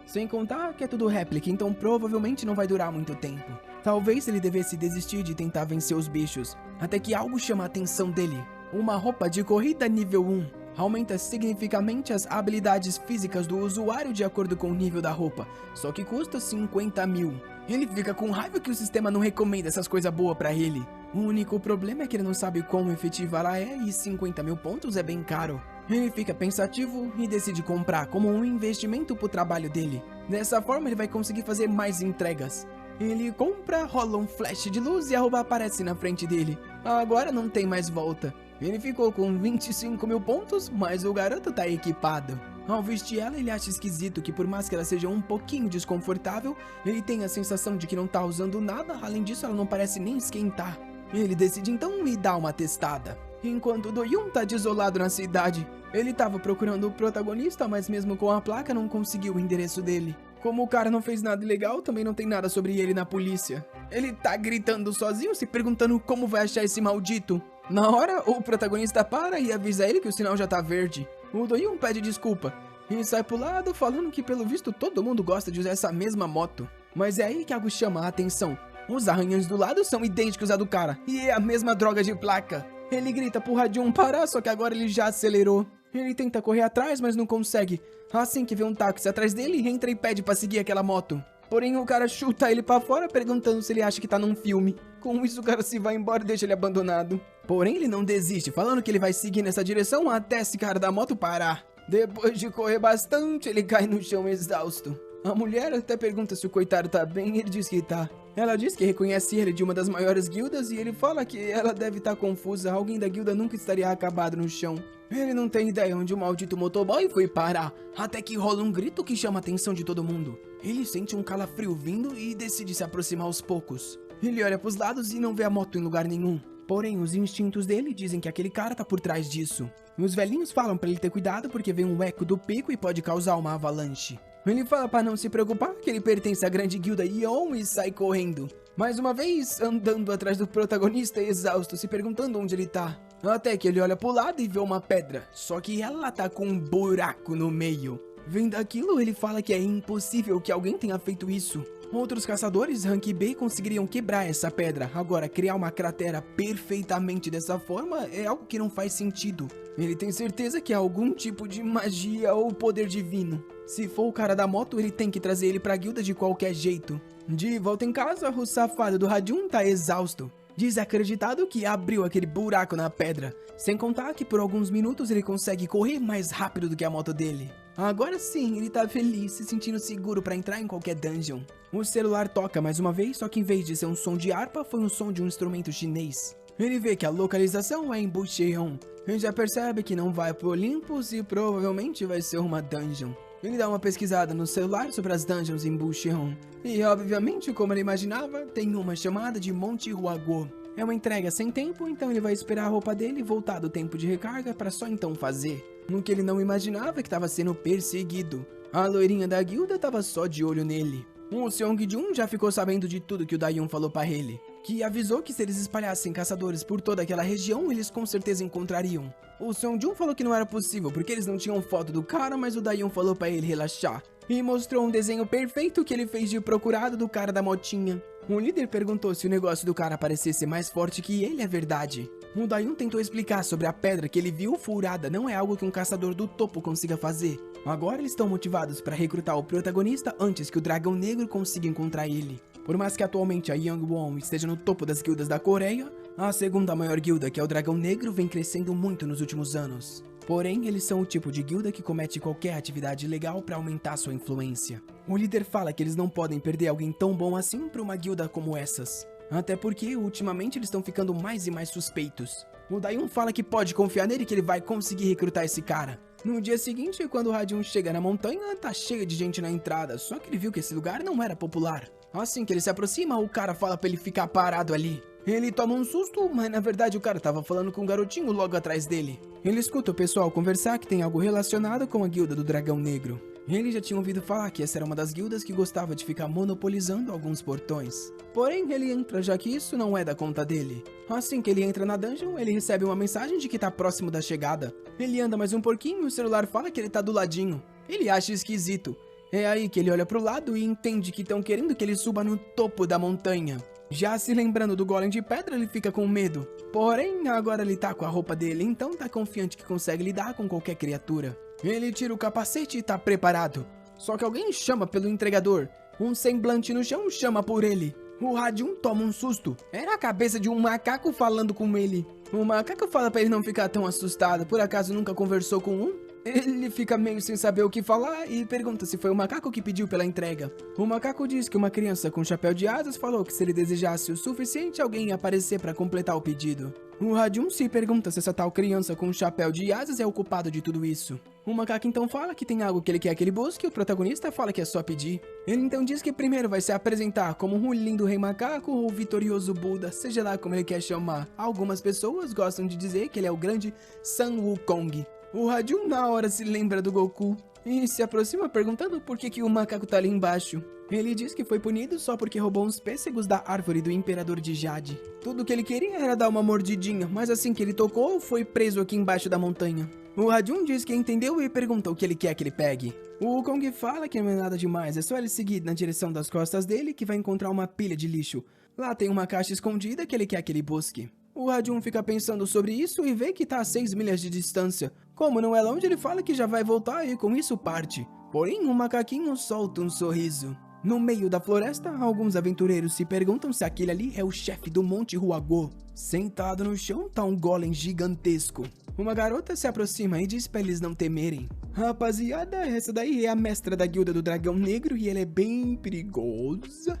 Sem contar que é tudo réplica, então provavelmente não vai durar muito tempo. Talvez ele devesse desistir de tentar vencer os bichos, até que algo chama a atenção dele. Uma roupa de corrida nível 1. Aumenta significativamente as habilidades físicas do usuário de acordo com o nível da roupa, só que custa 50 mil. Ele fica com raiva que o sistema não recomenda essas coisas boas pra ele. O único problema é que ele não sabe quão efetiva ela é e 50 mil pontos é bem caro. Ele fica pensativo e decide comprar como um investimento pro trabalho dele. Dessa forma ele vai conseguir fazer mais entregas. Ele compra, rola um flash de luz e a roupa aparece na frente dele. Agora não tem mais volta. Ele ficou com 25 mil pontos, mas o garoto tá equipado. Ao vestir ela, ele acha esquisito que por mais que ela seja um pouquinho desconfortável, ele tem a sensação de que não tá usando nada, além disso ela não parece nem esquentar. Ele decide então ir dar uma testada. Enquanto Do-yoon tá desolado na cidade, ele tava procurando o protagonista, mas mesmo com a placa não conseguiu o endereço dele. Como o cara não fez nada ilegal, também não tem nada sobre ele na polícia. Ele tá gritando sozinho, se perguntando como vai achar esse maldito. Na hora, o protagonista para e avisa ele que o sinal já tá verde. O Do-yoon pede desculpa e sai pro lado falando que pelo visto todo mundo gosta de usar essa mesma moto. Mas é aí que algo chama a atenção. Os arranhões do lado são idênticos à do cara e é a mesma droga de placa. Ele grita pro Radium parar, só que agora ele já acelerou. Ele tenta correr atrás, mas não consegue. Assim que vê um táxi atrás dele, entra e pede pra seguir aquela moto. Porém, o cara chuta ele pra fora, perguntando se ele acha que tá num filme. Com isso, o cara se vai embora e deixa ele abandonado. Porém, ele não desiste, falando que ele vai seguir nessa direção até esse cara da moto parar. Depois de correr bastante, ele cai no chão exausto. A mulher até pergunta se o coitado tá bem e ele diz que tá. Ela diz que reconhece ele de uma das maiores guildas e ele fala que ela deve estar confusa, alguém da guilda nunca estaria acabado no chão. Ele não tem ideia onde o maldito motoboy foi parar, até que rola um grito que chama a atenção de todo mundo. Ele sente um calafrio vindo e decide se aproximar aos poucos. Ele olha pros lados e não vê a moto em lugar nenhum. Porém, os instintos dele dizem que aquele cara tá por trás disso. Os velhinhos falam pra ele ter cuidado porque vem um eco do pico e pode causar uma avalanche. Ele fala pra não se preocupar que ele pertence à grande guilda Yeon e sai correndo. Mais uma vez, andando atrás do protagonista exausto, se perguntando onde ele tá. Até que ele olha pro lado e vê uma pedra, só que ela tá com um buraco no meio. Vendo aquilo, ele fala que é impossível que alguém tenha feito isso. Outros caçadores Rank B conseguiriam quebrar essa pedra, agora criar uma cratera perfeitamente dessa forma é algo que não faz sentido. Ele tem certeza que é algum tipo de magia ou poder divino. Se for o cara da moto, ele tem que trazer ele pra guilda de qualquer jeito. De volta em casa, o safado do Radium tá exausto. desacreditado que abriu aquele buraco na pedra. Sem contar que por alguns minutos ele consegue correr mais rápido do que a moto dele. Agora sim, ele tá feliz, se sentindo seguro pra entrar em qualquer dungeon. O celular toca mais uma vez, só que em vez de ser um som de harpa, foi um som de um instrumento chinês. Ele vê que a localização é em Bucheon. Ele já percebe que não vai pro Olympus e provavelmente vai ser uma dungeon. Ele dá uma pesquisada no celular sobre as dungeons em Bucheon. E obviamente, como ele imaginava, tem uma chamada de Monte Huaguo. É uma entrega sem tempo, então ele vai esperar a roupa dele voltar do tempo de recarga para só então fazer. No que ele não imaginava é que estava sendo perseguido. A loirinha da guilda estava só de olho nele. O Seong-jun já ficou sabendo de tudo que o Dayun falou para ele, que avisou que se eles espalhassem caçadores por toda aquela região, eles com certeza encontrariam. O Seong-jun falou que não era possível porque eles não tinham foto do cara, mas o Dayun falou para ele relaxar e mostrou um desenho perfeito que ele fez de procurado do cara da motinha. O líder perguntou se o negócio do cara parecesse mais forte que ele é verdade. O Dayun tentou explicar sobre a pedra que ele viu furada não é algo que um caçador do topo consiga fazer. Agora eles estão motivados para recrutar o protagonista antes que o Dragão Negro consiga encontrar ele. Por mais que atualmente a Youngwon esteja no topo das guildas da Coreia, a segunda maior guilda, que é o Dragão Negro, vem crescendo muito nos últimos anos. Porém, eles são o tipo de guilda que comete qualquer atividade ilegal para aumentar sua influência. O líder fala que eles não podem perder alguém tão bom assim para uma guilda como essas. Até porque, ultimamente, eles estão ficando mais e mais suspeitos. O Dayun fala que pode confiar nele que ele vai conseguir recrutar esse cara. No dia seguinte, quando o Radion chega na montanha, tá cheio de gente na entrada, só que ele viu que esse lugar não era popular. Assim que ele se aproxima, o cara fala pra ele ficar parado ali. Ele toma um susto, mas na verdade o cara tava falando com um garotinho logo atrás dele. Ele escuta o pessoal conversar que tem algo relacionado com a guilda do Dragão Negro. Ele já tinha ouvido falar que essa era uma das guildas que gostava de ficar monopolizando alguns portões. Porém, ele entra já que isso não é da conta dele. Assim que ele entra na dungeon, ele recebe uma mensagem de que tá próximo da chegada. Ele anda mais um pouquinho e o celular fala que ele tá do ladinho. Ele acha esquisito. É aí que ele olha pro lado e entende que estão querendo que ele suba no topo da montanha. Já se lembrando do golem de pedra, ele fica com medo. Porém, agora ele tá com a roupa dele, então tá confiante que consegue lidar com qualquer criatura. Ele tira o capacete e tá preparado. Só que alguém chama pelo entregador. Um semblante no chão chama por ele. O Radion toma um susto. Era a cabeça de um macaco falando com ele. O macaco fala pra ele não ficar tão assustado. Por acaso nunca conversou com um? Ele fica meio sem saber o que falar e pergunta se foi o macaco que pediu pela entrega. O macaco diz que uma criança com chapéu de asas falou que se ele desejasse o suficiente, alguém ia aparecer para completar o pedido. O Radion se pergunta se essa tal criança com chapéu de asas é o culpado de tudo isso. O macaco então fala que tem algo que ele quer que ele busque e o protagonista fala que é só pedir. Ele então diz que primeiro vai se apresentar como um lindo rei macaco ou vitorioso Buda, seja lá como ele quer chamar. Algumas pessoas gostam de dizer que ele é o grande Sun Wukong. O Radion na hora se lembra do Goku e se aproxima perguntando por que o macaco tá ali embaixo. Ele diz que foi punido só porque roubou uns pêssegos da árvore do Imperador de Jade. Tudo que ele queria era dar uma mordidinha, mas assim que ele tocou, foi preso aqui embaixo da montanha. O Radion diz que entendeu e pergunta o que ele quer que ele pegue. O Wukong fala que não é nada demais, é só ele seguir na direção das costas dele que vai encontrar uma pilha de lixo. Lá tem uma caixa escondida que ele quer que ele busque. O Radion fica pensando sobre isso e vê que tá a 6 milhas de distância. Como não é longe, ele fala que já vai voltar e com isso parte. Porém, o macaquinho solta um sorriso. No meio da floresta, alguns aventureiros se perguntam se aquele ali é o chefe do Monte Huaguo. Sentado no chão tá um golem gigantesco. Uma garota se aproxima e diz pra eles não temerem. Rapaziada, essa daí é a mestra da guilda do Dragão Negro e ela é bem perigosa.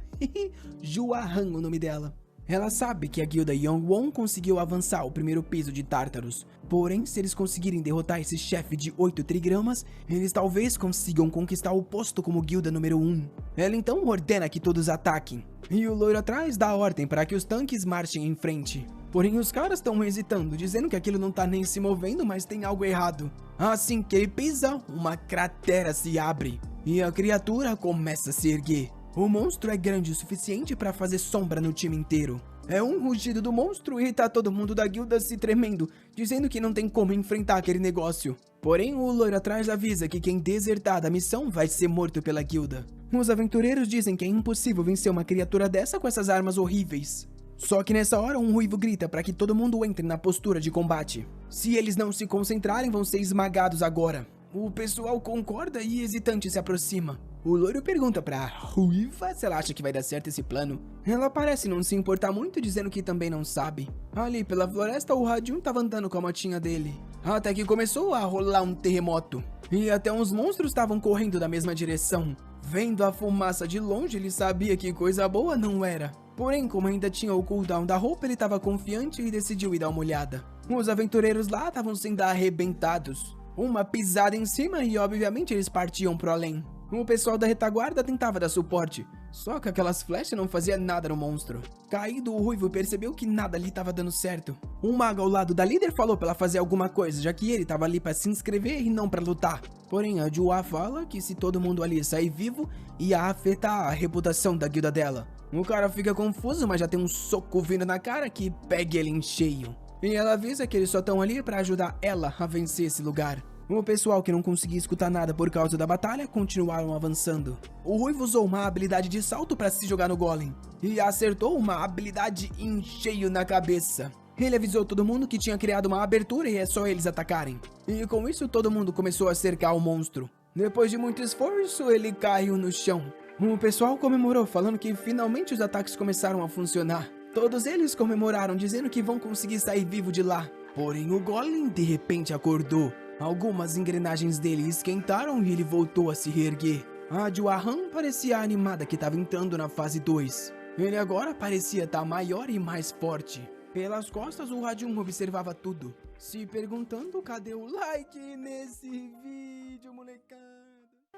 Juahan, o nome dela. Ela sabe que a guilda Youngwon conseguiu avançar o primeiro piso de Tártaros. Porém, se eles conseguirem derrotar esse chefe de 8 trigramas, eles talvez consigam conquistar o posto como guilda número 1. Ela então ordena que todos ataquem. E o loiro atrás dá ordem para que os tanques marchem em frente. Porém, os caras estão hesitando, dizendo que aquilo não tá nem se movendo, mas tem algo errado. Assim que ele pisa, uma cratera se abre. E a criatura começa a se erguer. O monstro é grande o suficiente para fazer sombra no time inteiro. É um rugido do monstro e tá todo mundo da guilda se tremendo, dizendo que não tem como enfrentar aquele negócio. Porém, o loiro atrás avisa que quem desertar da missão vai ser morto pela guilda. Os aventureiros dizem que é impossível vencer uma criatura dessa com essas armas horríveis. Só que nessa hora um ruivo grita para que todo mundo entre na postura de combate. Se eles não se concentrarem, vão ser esmagados agora. O pessoal concorda e hesitante se aproxima. O loiro pergunta pra ruiva se ela acha que vai dar certo esse plano. Ela parece não se importar muito, dizendo que também não sabe. Ali pela floresta, o Radium tava andando com a motinha dele. Até que começou a rolar um terremoto. E até uns monstros estavam correndo da mesma direção. Vendo a fumaça de longe, ele sabia que coisa boa não era. Porém, como ainda tinha o cooldown da roupa, ele estava confiante e decidiu ir dar uma olhada. Os aventureiros lá estavam sendo arrebentados. Uma pisada em cima e obviamente eles partiam pro além. O pessoal da retaguarda tentava dar suporte, só que aquelas flechas não faziam nada no monstro. Caído, o ruivo percebeu que nada ali estava dando certo. Um mago ao lado da líder falou pra ela fazer alguma coisa, já que ele estava ali para se inscrever e não para lutar. Porém, a Jua fala que se todo mundo ali sair vivo, ia afetar a reputação da guilda dela. O cara fica confuso, mas já tem um soco vindo na cara que pega ele em cheio. E ela avisa que eles só estão ali para ajudar ela a vencer esse lugar. O pessoal que não conseguia escutar nada por causa da batalha continuaram avançando. O ruivo usou uma habilidade de salto para se jogar no golem e acertou uma habilidade em cheio na cabeça. Ele avisou todo mundo que tinha criado uma abertura e é só eles atacarem. E com isso todo mundo começou a cercar o monstro. Depois de muito esforço, ele caiu no chão. O pessoal comemorou, falando que finalmente os ataques começaram a funcionar. Todos eles comemoraram, dizendo que vão conseguir sair vivo de lá. Porém, o golem de repente acordou. Algumas engrenagens dele esquentaram e ele voltou a se reerguer. A Juahan parecia animada que estava entrando na fase 2. Ele agora parecia estar maior e mais forte. Pelas costas, o Radium observava tudo, se perguntando cadê o like nesse vídeo, molecada.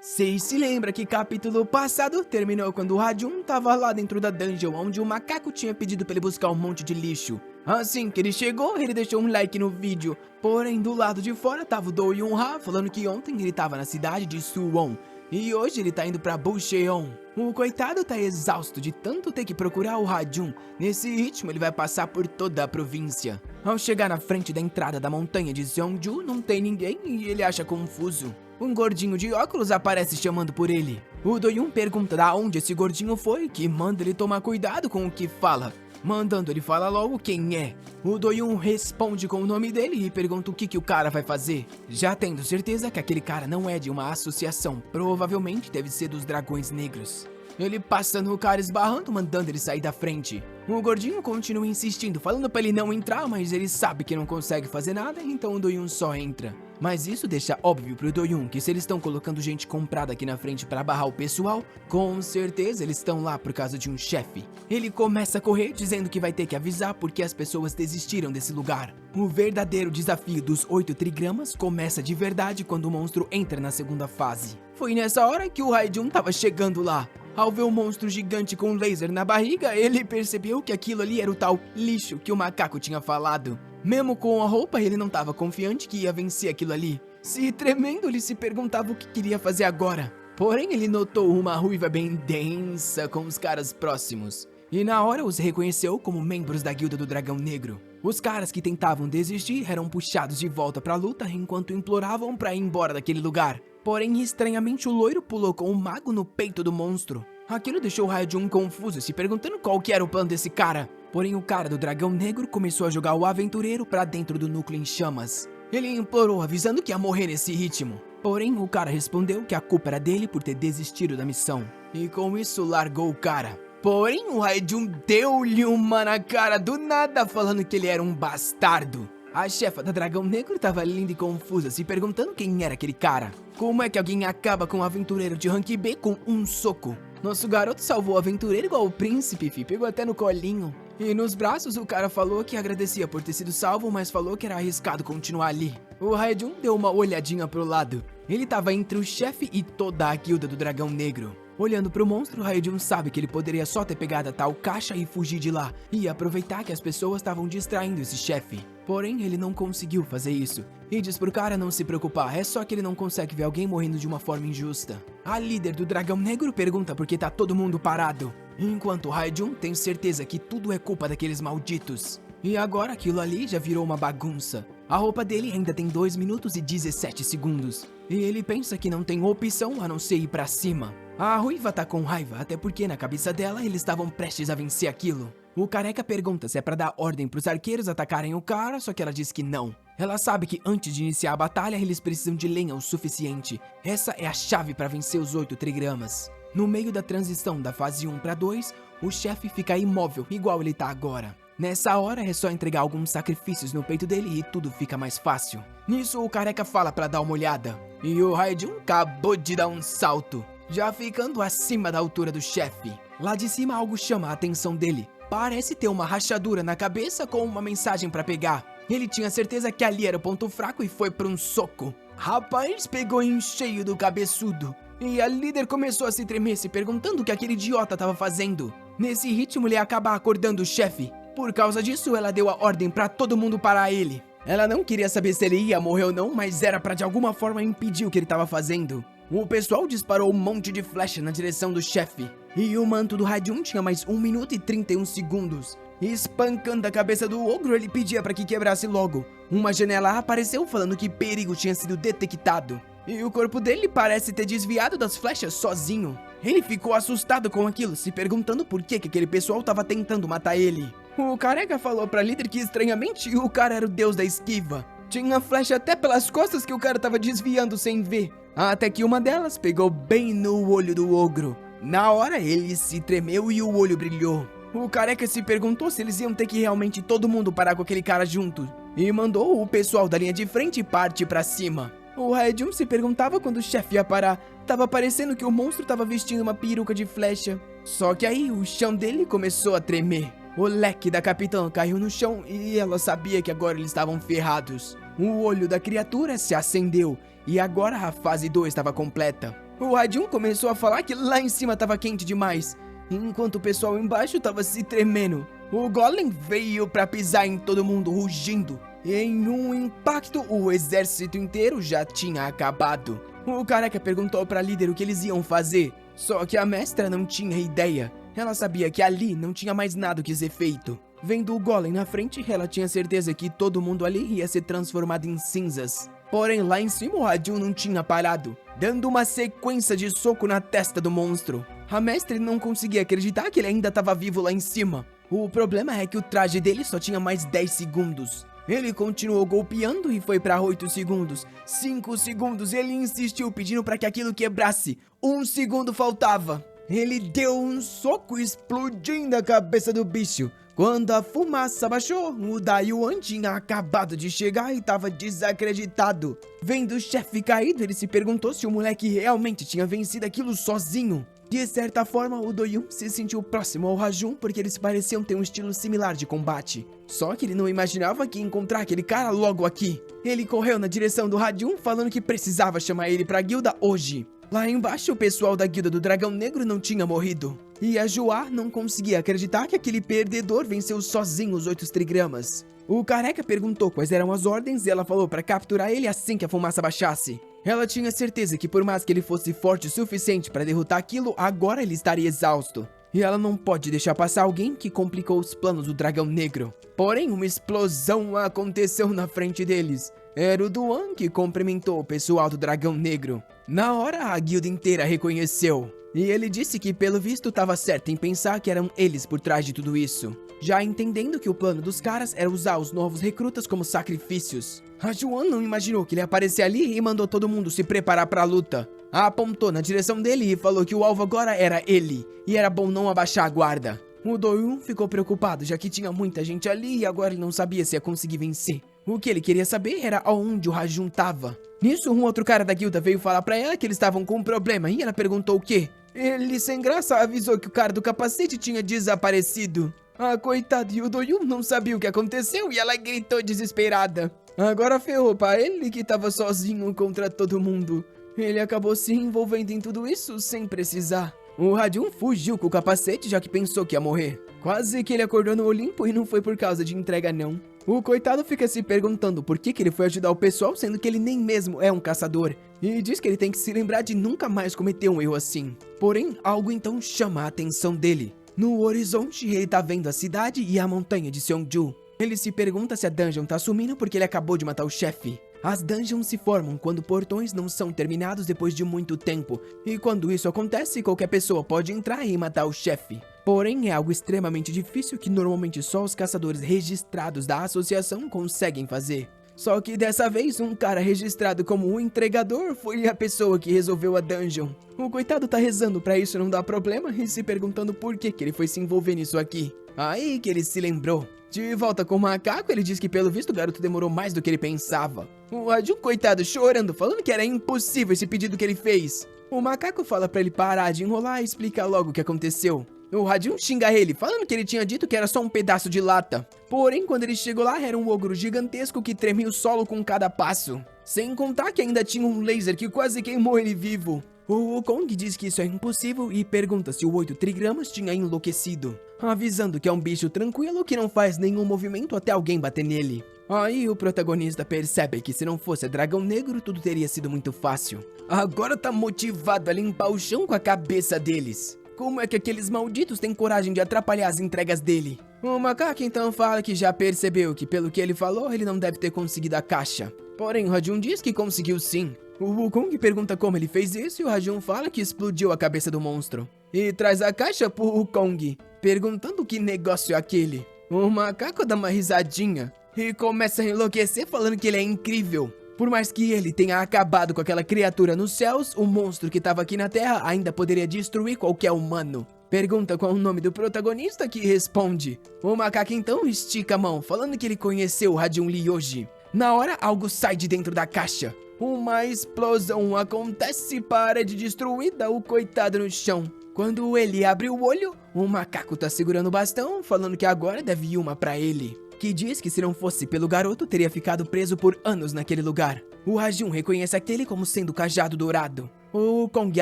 Cês se lembra que capítulo passado terminou quando o Radium tava lá dentro da dungeon, onde o macaco tinha pedido pra ele buscar um monte de lixo. Assim que ele chegou, ele deixou um like no vídeo. Porém, do lado de fora tava o Do Yun-ha falando que ontem ele tava na cidade de Suwon e hoje ele tá indo pra Bucheon. O coitado tá exausto de tanto ter que procurar o Radium. Nesse ritmo, ele vai passar por toda a província. Ao chegar na frente da entrada da montanha de Seongju, não tem ninguém e ele acha confuso. Um gordinho de óculos aparece chamando por ele. O Do-yun pergunta da onde esse gordinho foi, que manda ele tomar cuidado com o que fala, mandando ele falar logo quem é. O Do-yun responde com o nome dele e pergunta o que o cara vai fazer, já tendo certeza que aquele cara não é de uma associação, provavelmente deve ser dos Dragões Negros. Ele passa no cara esbarrando, mandando ele sair da frente. O gordinho continua insistindo, falando pra ele não entrar, mas ele sabe que não consegue fazer nada, então o Do-yun só entra. Mas isso deixa óbvio pro Do-yun que se eles estão colocando gente comprada aqui na frente pra barrar o pessoal, com certeza eles estão lá por causa de um chefe. Ele começa a correr, dizendo que vai ter que avisar porque as pessoas desistiram desse lugar. O verdadeiro desafio dos 8 trigramas começa de verdade quando o monstro entra na segunda fase. Foi nessa hora que o Raijun tava chegando lá. Ao ver o monstro gigante com um laser na barriga, ele percebeu que aquilo ali era o tal lixo que o macaco tinha falado. Mesmo com a roupa, ele não estava confiante que ia vencer aquilo ali. Se tremendo, ele se perguntava o que queria fazer agora. Porém, ele notou uma ruiva bem densa com os caras próximos. E na hora os reconheceu como membros da Guilda do Dragão Negro. Os caras que tentavam desistir eram puxados de volta pra luta enquanto imploravam pra ir embora daquele lugar. Porém, estranhamente, o loiro pulou com o mago no peito do monstro. Aquilo deixou o Raijun confuso, se perguntando qual que era o plano desse cara. Porém, o cara do Dragão Negro começou a jogar o aventureiro pra dentro do núcleo em chamas. Ele implorou, avisando que ia morrer nesse ritmo. Porém, o cara respondeu que a culpa era dele por ter desistido da missão. E com isso, largou o cara. Porém, o Raijun deu-lhe uma na cara do nada, falando que ele era um bastardo. A chefa da Dragão Negro estava linda e confusa, se perguntando quem era aquele cara. Como é que alguém acaba com um aventureiro de rank B com um soco? Nosso garoto salvou o aventureiro igual o príncipe, pegou até no colinho. E nos braços o cara falou que agradecia por ter sido salvo, mas falou que era arriscado continuar ali. O Raijun deu uma olhadinha pro lado. Ele estava entre o chefe e toda a guilda do Dragão Negro. Olhando pro monstro, Raijun sabe que ele poderia só ter pegado a tal caixa e fugir de lá, e aproveitar que as pessoas estavam distraindo esse chefe. Porém, ele não conseguiu fazer isso, e diz pro cara não se preocupar, é só que ele não consegue ver alguém morrendo de uma forma injusta. A líder do Dragão Negro pergunta por que tá todo mundo parado, enquanto Raijun tem certeza que tudo é culpa daqueles malditos. E agora aquilo ali já virou uma bagunça. A roupa dele ainda tem 2 minutos e 17 segundos. E ele pensa que não tem opção a não ser ir pra cima. A ruiva tá com raiva, até porque na cabeça dela eles estavam prestes a vencer aquilo. O careca pergunta se é pra dar ordem pros arqueiros atacarem o cara, só que ela diz que não. Ela sabe que antes de iniciar a batalha, eles precisam de lenha o suficiente. Essa é a chave para vencer os 8 trigramas. No meio da transição da fase 1 para 2, o chefe fica imóvel, igual ele tá agora. Nessa hora é só entregar alguns sacrifícios no peito dele e tudo fica mais fácil. Nisso o careca fala pra dar uma olhada. E o Raijun acabou de dar um salto, já ficando acima da altura do chefe. Lá de cima algo chama a atenção dele. Parece ter uma rachadura na cabeça com uma mensagem pra pegar. Ele tinha certeza que ali era o ponto fraco e foi pra um soco. Rapaz pegou em cheio do cabeçudo. E a líder começou a se tremer, se perguntando o que aquele idiota tava fazendo. Nesse ritmo ele ia acabar acordando o chefe. Por causa disso, ela deu a ordem pra todo mundo parar ele. Ela não queria saber se ele ia morrer ou não, mas era pra de alguma forma impedir o que ele tava fazendo. O pessoal disparou um monte de flecha na direção do chefe. E o manto do Raijun tinha mais 1 minuto e 31 segundos. Espancando a cabeça do ogro, ele pedia pra que quebrasse logo. Uma janela apareceu falando que perigo tinha sido detectado. E o corpo dele parece ter desviado das flechas sozinho. Ele ficou assustado com aquilo, se perguntando por que aquele pessoal tava tentando matar ele. O careca falou pra líder que estranhamente o cara era o deus da esquiva. Tinha flecha até pelas costas que o cara tava desviando sem ver. Até que uma delas pegou bem no olho do ogro. Na hora ele se tremeu e o olho brilhou. O careca se perguntou se eles iam ter que realmente todo mundo parar com aquele cara junto. E mandou o pessoal da linha de frente partir pra cima. O Raijun se perguntava quando o chefe ia parar. Tava parecendo que o monstro tava vestindo uma peruca de flecha. Só que aí o chão dele começou a tremer. O leque da capitã caiu no chão e ela sabia que agora eles estavam ferrados. O olho da criatura se acendeu e agora a fase 2 estava completa. O Raijun começou a falar que lá em cima estava quente demais, enquanto o pessoal embaixo estava se tremendo. O Golem veio para pisar em todo mundo rugindo. Em um impacto, o exército inteiro já tinha acabado. O careca perguntou para a líder o que eles iam fazer, só que a mestra não tinha ideia. Ela sabia que ali não tinha mais nada que ser feito. Vendo o Golem na frente, ela tinha certeza que todo mundo ali ia ser transformado em cinzas. Porém, lá em cima o Raijun não tinha parado, dando uma sequência de soco na testa do monstro. A mestre não conseguia acreditar que ele ainda estava vivo lá em cima. O problema é que o traje dele só tinha mais 10 segundos. Ele continuou golpeando e foi para 8 segundos, 5 segundos, ele insistiu pedindo para que aquilo quebrasse. 1 segundo faltava. Ele deu um soco explodindo a cabeça do bicho. Quando a fumaça baixou, o Dayuan tinha acabado de chegar e estava desacreditado. Vendo o chefe caído, ele se perguntou se o moleque realmente tinha vencido aquilo sozinho. De certa forma, o Doyun se sentiu próximo ao Raijun porque eles pareciam ter um estilo similar de combate. Só que ele não imaginava que ia encontrar aquele cara logo aqui. Ele correu na direção do Raijun falando que precisava chamar ele pra guilda hoje. Lá embaixo, o pessoal da guilda do Dragão Negro não tinha morrido. E a Joá não conseguia acreditar que aquele perdedor venceu sozinho os 8 trigramas. O careca perguntou quais eram as ordens e ela falou para capturar ele assim que a fumaça baixasse. Ela tinha certeza que por mais que ele fosse forte o suficiente para derrotar aquilo, agora ele estaria exausto. E ela não pode deixar passar alguém que complicou os planos do Dragão Negro. Porém, uma explosão aconteceu na frente deles. Era o Duan que cumprimentou o pessoal do Dragão Negro. Na hora, a guilda inteira reconheceu. E ele disse que, pelo visto, estava certo em pensar que eram eles por trás de tudo isso. Já entendendo que o plano dos caras era usar os novos recrutas como sacrifícios. A Joan não imaginou que ele ia aparecer ali e mandou todo mundo se preparar para a luta. Apontou na direção dele e falou que o alvo agora era ele, e era bom não abaixar a guarda. O Doyun ficou preocupado, já que tinha muita gente ali e agora ele não sabia se ia conseguir vencer. O que ele queria saber era aonde o Raijun tava. Nisso, um outro cara da guilda veio falar pra ela que eles estavam com um problema e ela perguntou o quê. Ele, sem graça, avisou que o cara do capacete tinha desaparecido. Ah, coitado, e o Doyun não sabia o que aconteceu e ela gritou desesperada. Agora ferrou pra ele que tava sozinho contra todo mundo. Ele acabou se envolvendo em tudo isso sem precisar. O Raijun fugiu com o capacete já que pensou que ia morrer. Quase que ele acordou no Olimpo e não foi por causa de entrega não. O coitado fica se perguntando por que ele foi ajudar o pessoal sendo que ele nem mesmo é um caçador. E diz que ele tem que se lembrar de nunca mais cometer um erro assim. Porém, algo então chama a atenção dele. No horizonte, ele tá vendo a cidade e a montanha de Seongju. Ele se pergunta se a dungeon tá sumindo porque ele acabou de matar o chefe. As dungeons se formam quando portões não são terminados depois de muito tempo. E quando isso acontece, qualquer pessoa pode entrar e matar o chefe. Porém, é algo extremamente difícil que normalmente só os caçadores registrados da associação conseguem fazer. Só que dessa vez, um cara registrado como o entregador foi a pessoa que resolveu a dungeon. O coitado tá rezando pra isso não dar problema e se perguntando por que ele foi se envolver nisso aqui. Aí que ele se lembrou. De volta com o macaco, ele diz que pelo visto o garoto demorou mais do que ele pensava. O Radium, coitado, chorando, falando que era impossível esse pedido que ele fez. O macaco fala pra ele parar de enrolar e explicar logo o que aconteceu. O Radium xinga ele, falando que ele tinha dito que era só um pedaço de lata. Porém, quando ele chegou lá, era um ogro gigantesco que tremia o solo com cada passo. Sem contar que ainda tinha um laser que quase queimou ele vivo. O Wukong diz que isso é impossível e pergunta se o 8 trigramas tinha enlouquecido, avisando que é um bicho tranquilo que não faz nenhum movimento até alguém bater nele. Aí o protagonista percebe que se não fosse dragão negro, tudo teria sido muito fácil. Agora tá motivado a limpar o chão com a cabeça deles. Como é que aqueles malditos têm coragem de atrapalhar as entregas dele? O macaco então fala que já percebeu que pelo que ele falou, ele não deve ter conseguido a caixa. Porém, o Radium diz que conseguiu sim. O Wukong pergunta como ele fez isso e o Radium fala que explodiu a cabeça do monstro. E traz a caixa pro Wukong, perguntando que negócio é aquele. O macaco dá uma risadinha e começa a enlouquecer falando que ele é incrível. Por mais que ele tenha acabado com aquela criatura nos céus, o monstro que estava aqui na Terra ainda poderia destruir qualquer humano. Pergunta qual é o nome do protagonista, que responde. O macaco então estica a mão, falando que ele conheceu o Radium Lee hoje. Na hora, algo sai de dentro da caixa. Uma explosão acontece, parede destruída, o coitado no chão. Quando ele abre o olho, o macaco tá segurando o bastão, falando que agora deve ir uma pra ele. Que diz que se não fosse pelo garoto, teria ficado preso por anos naquele lugar. O Radium reconhece aquele como sendo o cajado dourado. O Kong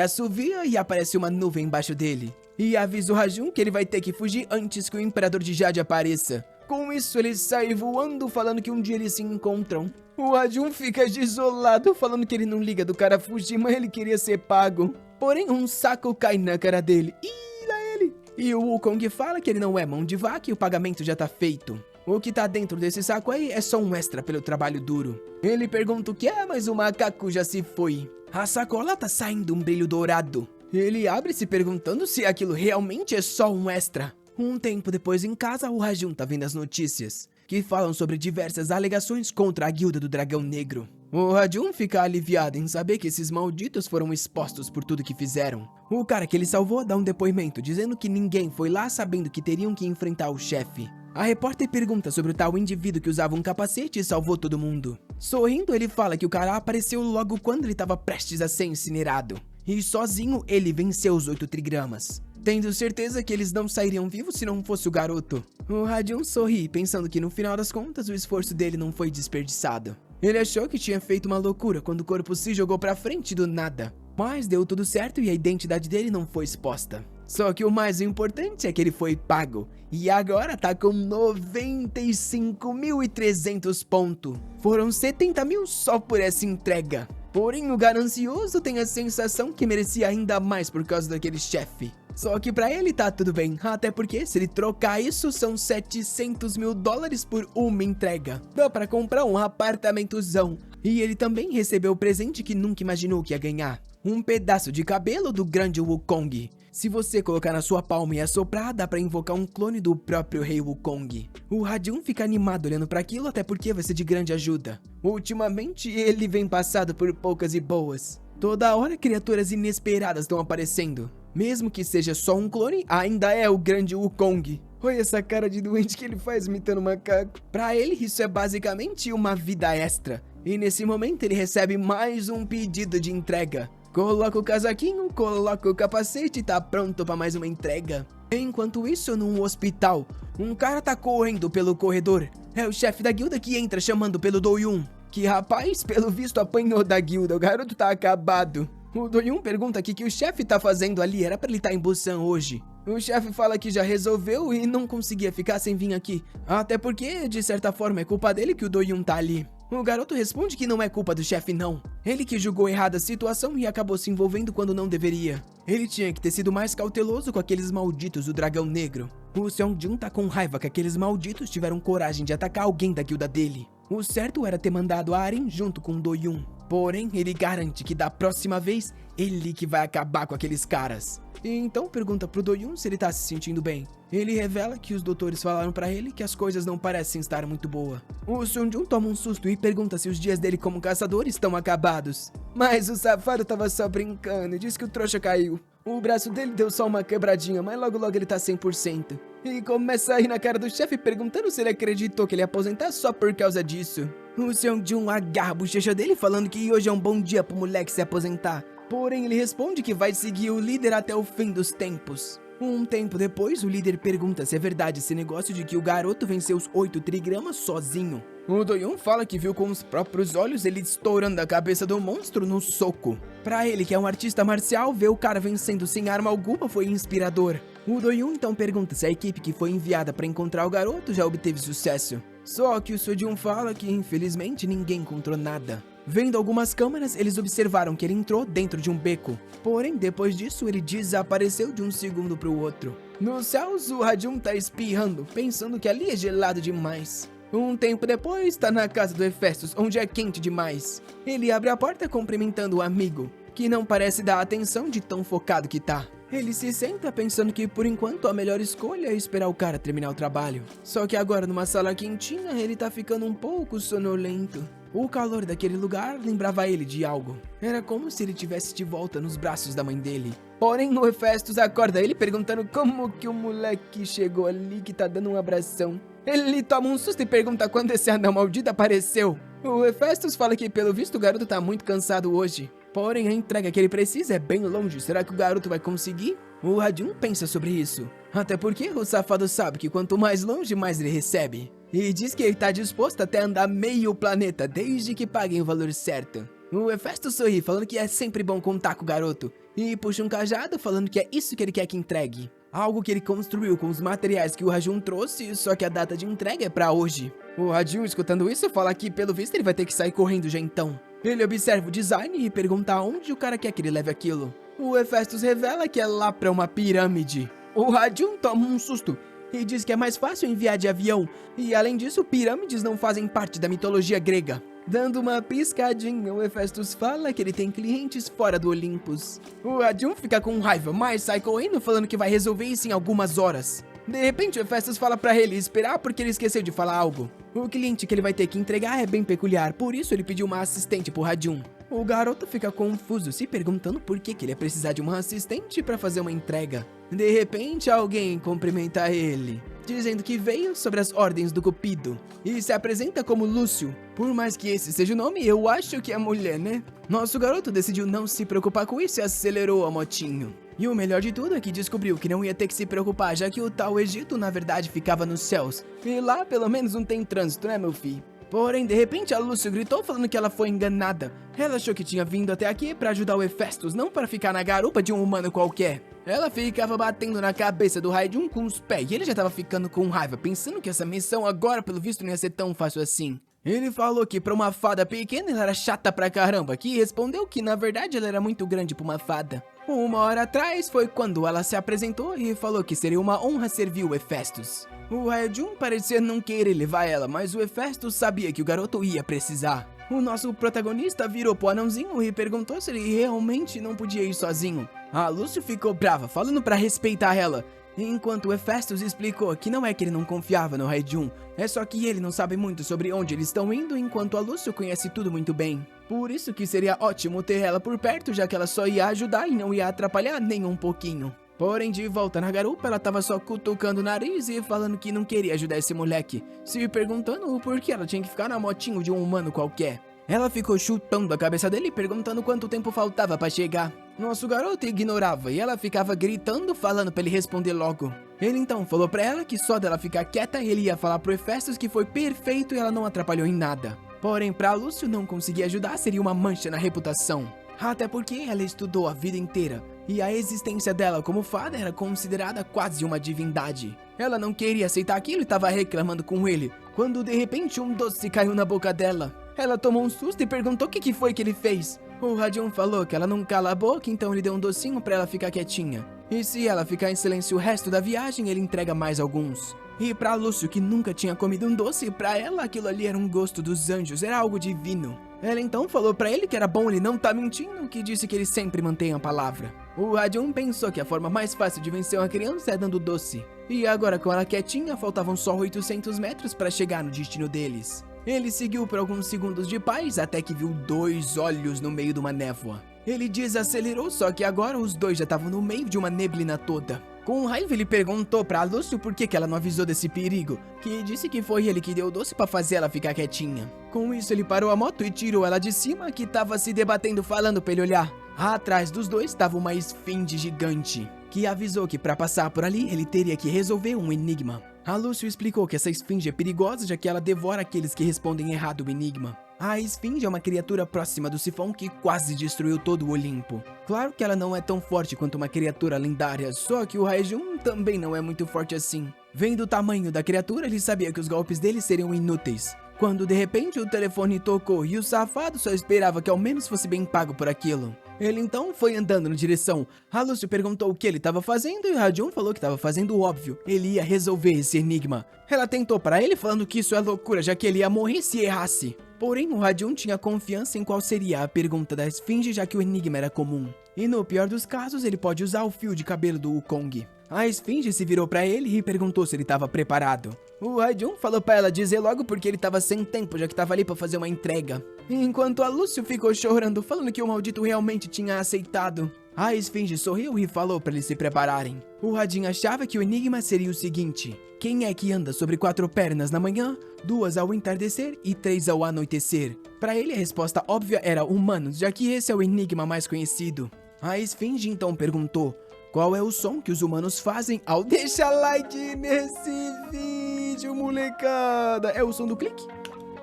assovia e aparece uma nuvem embaixo dele. E avisa o Radium que ele vai ter que fugir antes que o Imperador de Jade apareça. Com isso, ele sai voando, falando que um dia eles se encontram. O Radium fica desolado, falando que ele não liga do cara fugir, mas ele queria ser pago. Porém, um saco cai na cara dele. Ih, lá ele! E o Wukong fala que ele não é mão de vaca e o pagamento já tá feito. O que tá dentro desse saco aí é só um extra pelo trabalho duro. Ele pergunta o que é, mas o macaco já se foi. A sacola tá saindo um brilho dourado. Ele abre se perguntando se aquilo realmente é só um extra. Um tempo depois em casa, o Radium tá vendo as notícias, que falam sobre diversas alegações contra a Guilda do Dragão Negro. O Radium fica aliviado em saber que esses malditos foram expostos por tudo que fizeram. O cara que ele salvou dá um depoimento dizendo que ninguém foi lá sabendo que teriam que enfrentar o chefe. A repórter pergunta sobre o tal indivíduo que usava um capacete e salvou todo mundo. Sorrindo, ele fala que o cara apareceu logo quando ele estava prestes a ser incinerado. E sozinho ele venceu os 8 trigramas, tendo certeza que eles não sairiam vivos se não fosse o garoto. O Radium sorri, pensando que no final das contas o esforço dele não foi desperdiçado. Ele achou que tinha feito uma loucura quando o corpo se jogou pra frente do nada. Mas deu tudo certo e a identidade dele não foi exposta. Só que o mais importante é que ele foi pago. E agora tá com 95.300 pontos. Foram 70 mil só por essa entrega. Porém, o ganancioso tem a sensação que merecia ainda mais por causa daquele chefe. Só que pra ele tá tudo bem, até porque se ele trocar isso são 700 mil dólares por uma entrega. Dá pra comprar um apartamentozão. E ele também recebeu o presente que nunca imaginou que ia ganhar. Um pedaço de cabelo do grande Wukong. Se você colocar na sua palma e assoprar, dá pra invocar um clone do próprio rei Wukong. O Radium fica animado olhando pra aquilo, até porque vai ser de grande ajuda. Ultimamente, ele vem passado por poucas e boas. Toda hora, criaturas inesperadas estão aparecendo. Mesmo que seja só um clone, ainda é o grande Wukong. Olha essa cara de doente que ele faz imitando macaco. Pra ele, isso é basicamente uma vida extra. E nesse momento, ele recebe mais um pedido de entrega. Coloca o casaquinho, coloca o capacete e tá pronto pra mais uma entrega. Enquanto isso, num hospital, um cara tá correndo pelo corredor. É o chefe da guilda que entra chamando pelo Do-Yun. Que rapaz, pelo visto, apanhou da guilda, o garoto tá acabado. O Do-Yun pergunta o que o chefe tá fazendo ali, era pra ele estar em Busan hoje. O chefe fala que já resolveu e não conseguia ficar sem vir aqui. Até porque, de certa forma, é culpa dele que o Do-Yun tá ali. O garoto responde que não é culpa do chefe não. Ele que julgou errada a situação e acabou se envolvendo quando não deveria. Ele tinha que ter sido mais cauteloso com aqueles malditos do Dragão Negro. O Seong-Jun tá com raiva que aqueles malditos tiveram coragem de atacar alguém da guilda dele. O certo era ter mandado a Aren junto com o Do-Yun. Porém, ele garante que da próxima vez, ele que vai acabar com aqueles caras. E então pergunta pro Do-yoon se ele tá se sentindo bem. Ele revela que os doutores falaram pra ele que as coisas não parecem estar muito boa. O Seung-joon toma um susto e pergunta se os dias dele como caçador estão acabados. Mas o safado tava só brincando e diz que o trouxa caiu. O braço dele deu só uma quebradinha, mas logo ele tá 100%. E começa a ir na cara do chefe perguntando se ele acreditou que ele ia aposentar só por causa disso. O Seung-joon agarra a bochecha dele falando que hoje é um bom dia pro moleque se aposentar. Porém, ele responde que vai seguir o líder até o fim dos tempos. Um tempo depois, o líder pergunta se é verdade esse negócio de que o garoto venceu os 8 trigramas sozinho. O Do-yoon fala que viu com os próprios olhos ele estourando a cabeça do monstro no soco. Pra ele, que é um artista marcial, ver o cara vencendo sem arma alguma foi inspirador. O Do-yoon então pergunta se a equipe que foi enviada pra encontrar o garoto já obteve sucesso. Só que o Seo-joon fala que, infelizmente, ninguém encontrou nada. Vendo algumas câmeras, eles observaram que ele entrou dentro de um beco. Porém, depois disso, ele desapareceu de um segundo pro outro. Nos céus, o Ha-jun tá espirrando, pensando que ali é gelado demais. Um tempo depois, tá na casa do Hephaestus, onde é quente demais. Ele abre a porta cumprimentando o amigo, que não parece dar atenção de tão focado que tá. Ele se senta pensando que, por enquanto, a melhor escolha é esperar o cara terminar o trabalho. Só que agora, numa sala quentinha, ele tá ficando um pouco sonolento. O calor daquele lugar lembrava ele de algo. Era como se ele tivesse de volta nos braços da mãe dele. Porém, o Hephaestus acorda ele perguntando como que o moleque chegou ali que tá dando um abração. Ele toma um susto e pergunta quando esse anão maldito apareceu. O Hephaestus fala que, pelo visto, o garoto tá muito cansado hoje. Porém, a entrega que ele precisa é bem longe. Será que o garoto vai conseguir? O Ha-jun pensa sobre isso. Até porque o safado sabe que quanto mais longe, mais ele recebe. E diz que ele tá disposto até andar meio planeta, desde que paguem o valor certo. O Hephaestus sorri, falando que é sempre bom contar com o garoto. E puxa um cajado, falando que é isso que ele quer que entregue. Algo que ele construiu com os materiais que o Ha-jun trouxe, só que a data de entrega é pra hoje. O Ha-jun, escutando isso, fala que, pelo visto, ele vai ter que sair correndo já então. Ele observa o design e pergunta aonde o cara quer que ele leve aquilo. O Hephaestus revela que é lá pra uma pirâmide. O Ha-jun toma um susto e diz que é mais fácil enviar de avião. E além disso, pirâmides não fazem parte da mitologia grega. Dando uma piscadinha, o Hephaestus fala que ele tem clientes fora do Olympus. O Ha-jun fica com raiva, mas sai correndo falando que vai resolver isso em algumas horas. De repente, o Hephaestus fala pra ele esperar porque ele esqueceu de falar algo. O cliente que ele vai ter que entregar é bem peculiar, por isso ele pediu uma assistente pro Ha-jun. O garoto fica confuso, se perguntando por que ele ia precisar de uma assistente pra fazer uma entrega. De repente, alguém cumprimenta ele, dizendo que veio sobre as ordens do Cupido, e se apresenta como Lúcio. Por mais que esse seja o nome, eu acho que é mulher, né? Nosso garoto decidiu não se preocupar com isso e acelerou a motinho. E o melhor de tudo é que descobriu que não ia ter que se preocupar, já que o tal Egito na verdade ficava nos céus. E lá pelo menos não tem trânsito, né, meu filho? Porém, de repente, a Lúcio gritou falando que ela foi enganada. Ela achou que tinha vindo até aqui pra ajudar o Hephaestus, não para ficar na garupa de um humano qualquer. Ela ficava batendo na cabeça do Ha-jun com os pés e ele já tava ficando com raiva, pensando que essa missão agora, pelo visto, não ia ser tão fácil assim. Ele falou que pra uma fada pequena ela era chata pra caramba, que respondeu que na verdade ela era muito grande pra uma fada. Uma hora atrás foi quando ela se apresentou e falou que seria uma honra servir o Hephaestus. O Ha-jun parecia não querer levar ela, mas o Hephaestus sabia que o garoto ia precisar. O nosso protagonista virou pro anãozinho e perguntou se ele realmente não podia ir sozinho. A Lúcio ficou brava, falando pra respeitar ela, enquanto o Hephaestus explicou que não é que ele não confiava no Ha-jun, é só que ele não sabe muito sobre onde eles estão indo, enquanto a Lúcio conhece tudo muito bem. Por isso que seria ótimo ter ela por perto, já que ela só ia ajudar e não ia atrapalhar nem um pouquinho. Porém, de volta na garupa, ela tava só cutucando o nariz e falando que não queria ajudar esse moleque, se perguntando o porquê ela tinha que ficar na motinho de um humano qualquer. Ela ficou chutando a cabeça dele, perguntando quanto tempo faltava pra chegar. Nosso garoto ignorava e ela ficava gritando, falando pra ele responder logo. Ele então falou pra ela que só dela ficar quieta, ele ia falar pro Hephaestus que foi perfeito e ela não atrapalhou em nada. Porém, pra Lúcio não conseguir ajudar seria uma mancha na reputação. Até porque ela estudou a vida inteira e a existência dela como fada era considerada quase uma divindade. Ela não queria aceitar aquilo e estava reclamando com ele, quando de repente um doce caiu na boca dela. Ela tomou um susto e perguntou o que foi que ele fez. O Ha-jun falou que ela não cala a boca, então ele deu um docinho pra ela ficar quietinha. E se ela ficar em silêncio o resto da viagem, ele entrega mais alguns. E pra Lúcio, que nunca tinha comido um doce, pra ela aquilo ali era um gosto dos anjos, era algo divino. Ela então falou pra ele que era bom ele não tá mentindo, que disse que ele sempre mantém a palavra. O Ha-jun pensou que a forma mais fácil de vencer uma criança é dando doce. E agora com ela quietinha, faltavam só 800 metros pra chegar no destino deles. Ele seguiu por alguns segundos de paz até que viu 2 olhos no meio de uma névoa. Ele desacelerou, só que agora os dois já estavam no meio de uma neblina toda. Com raiva ele perguntou pra Lúcio por que ela não avisou desse perigo, que disse que foi ele que deu o doce pra fazer ela ficar quietinha. Com isso ele parou a moto e tirou ela de cima, que tava se debatendo falando pra ele olhar. Atrás dos dois estava uma esfinge gigante, que avisou que pra passar por ali ele teria que resolver um enigma. A Lúcio explicou que essa esfinge é perigosa, já que ela devora aqueles que respondem errado o enigma. A esfinge é uma criatura próxima do sifão que quase destruiu todo o Olimpo. Claro que ela não é tão forte quanto uma criatura lendária, só que o Ha-jun também não é muito forte assim. Vendo o tamanho da criatura, ele sabia que os golpes dele seriam inúteis. Quando de repente o telefone tocou e o safado só esperava que ao menos fosse bem pago por aquilo. Ele então foi andando na direção. A Lúcio perguntou o que ele estava fazendo e o Ha-jun falou que estava fazendo o óbvio. Ele ia resolver esse enigma. Ela tentou para ele falando que isso é loucura, já que ele ia morrer se errasse. Porém, o Ha-jun tinha confiança em qual seria a pergunta da esfinge, já que o enigma era comum. E no pior dos casos, ele pode usar o fio de cabelo do Wukong. A esfinge se virou pra ele e perguntou se ele estava preparado. O Ha-jun falou pra ela dizer logo porque ele estava sem tempo, já que estava ali pra fazer uma entrega. Enquanto a Lúcio ficou chorando, falando que o maldito realmente tinha aceitado. A esfinge sorriu e falou pra eles se prepararem. O Ha-jun achava que o enigma seria o seguinte: quem é que anda sobre 4 pernas na manhã, 2 ao entardecer e 3 ao anoitecer? Pra ele a resposta óbvia era humanos, já que esse é o enigma mais conhecido. A esfinge então perguntou: qual é o som que os humanos fazem ao deixar like nesse vídeo, molecada? É o som do clique?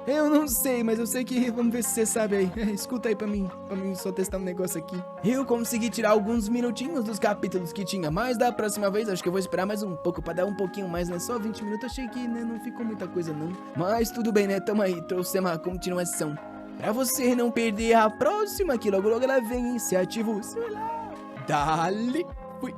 Eu não sei, mas eu sei que... Vamos ver se você sabe aí. Escuta aí pra mim só testar um negócio aqui. Eu consegui tirar alguns minutinhos dos capítulos que tinha, mas da próxima vez acho que eu vou esperar mais um pouco pra dar um pouquinho mais, né? Só 20 minutos, achei que né, não ficou muita coisa não. Mas tudo bem, né? Tamo aí, trouxemos a continuação. Pra você não perder a próxima, que logo logo ela vem, hein? Se ativa o celular. Dale! Fui!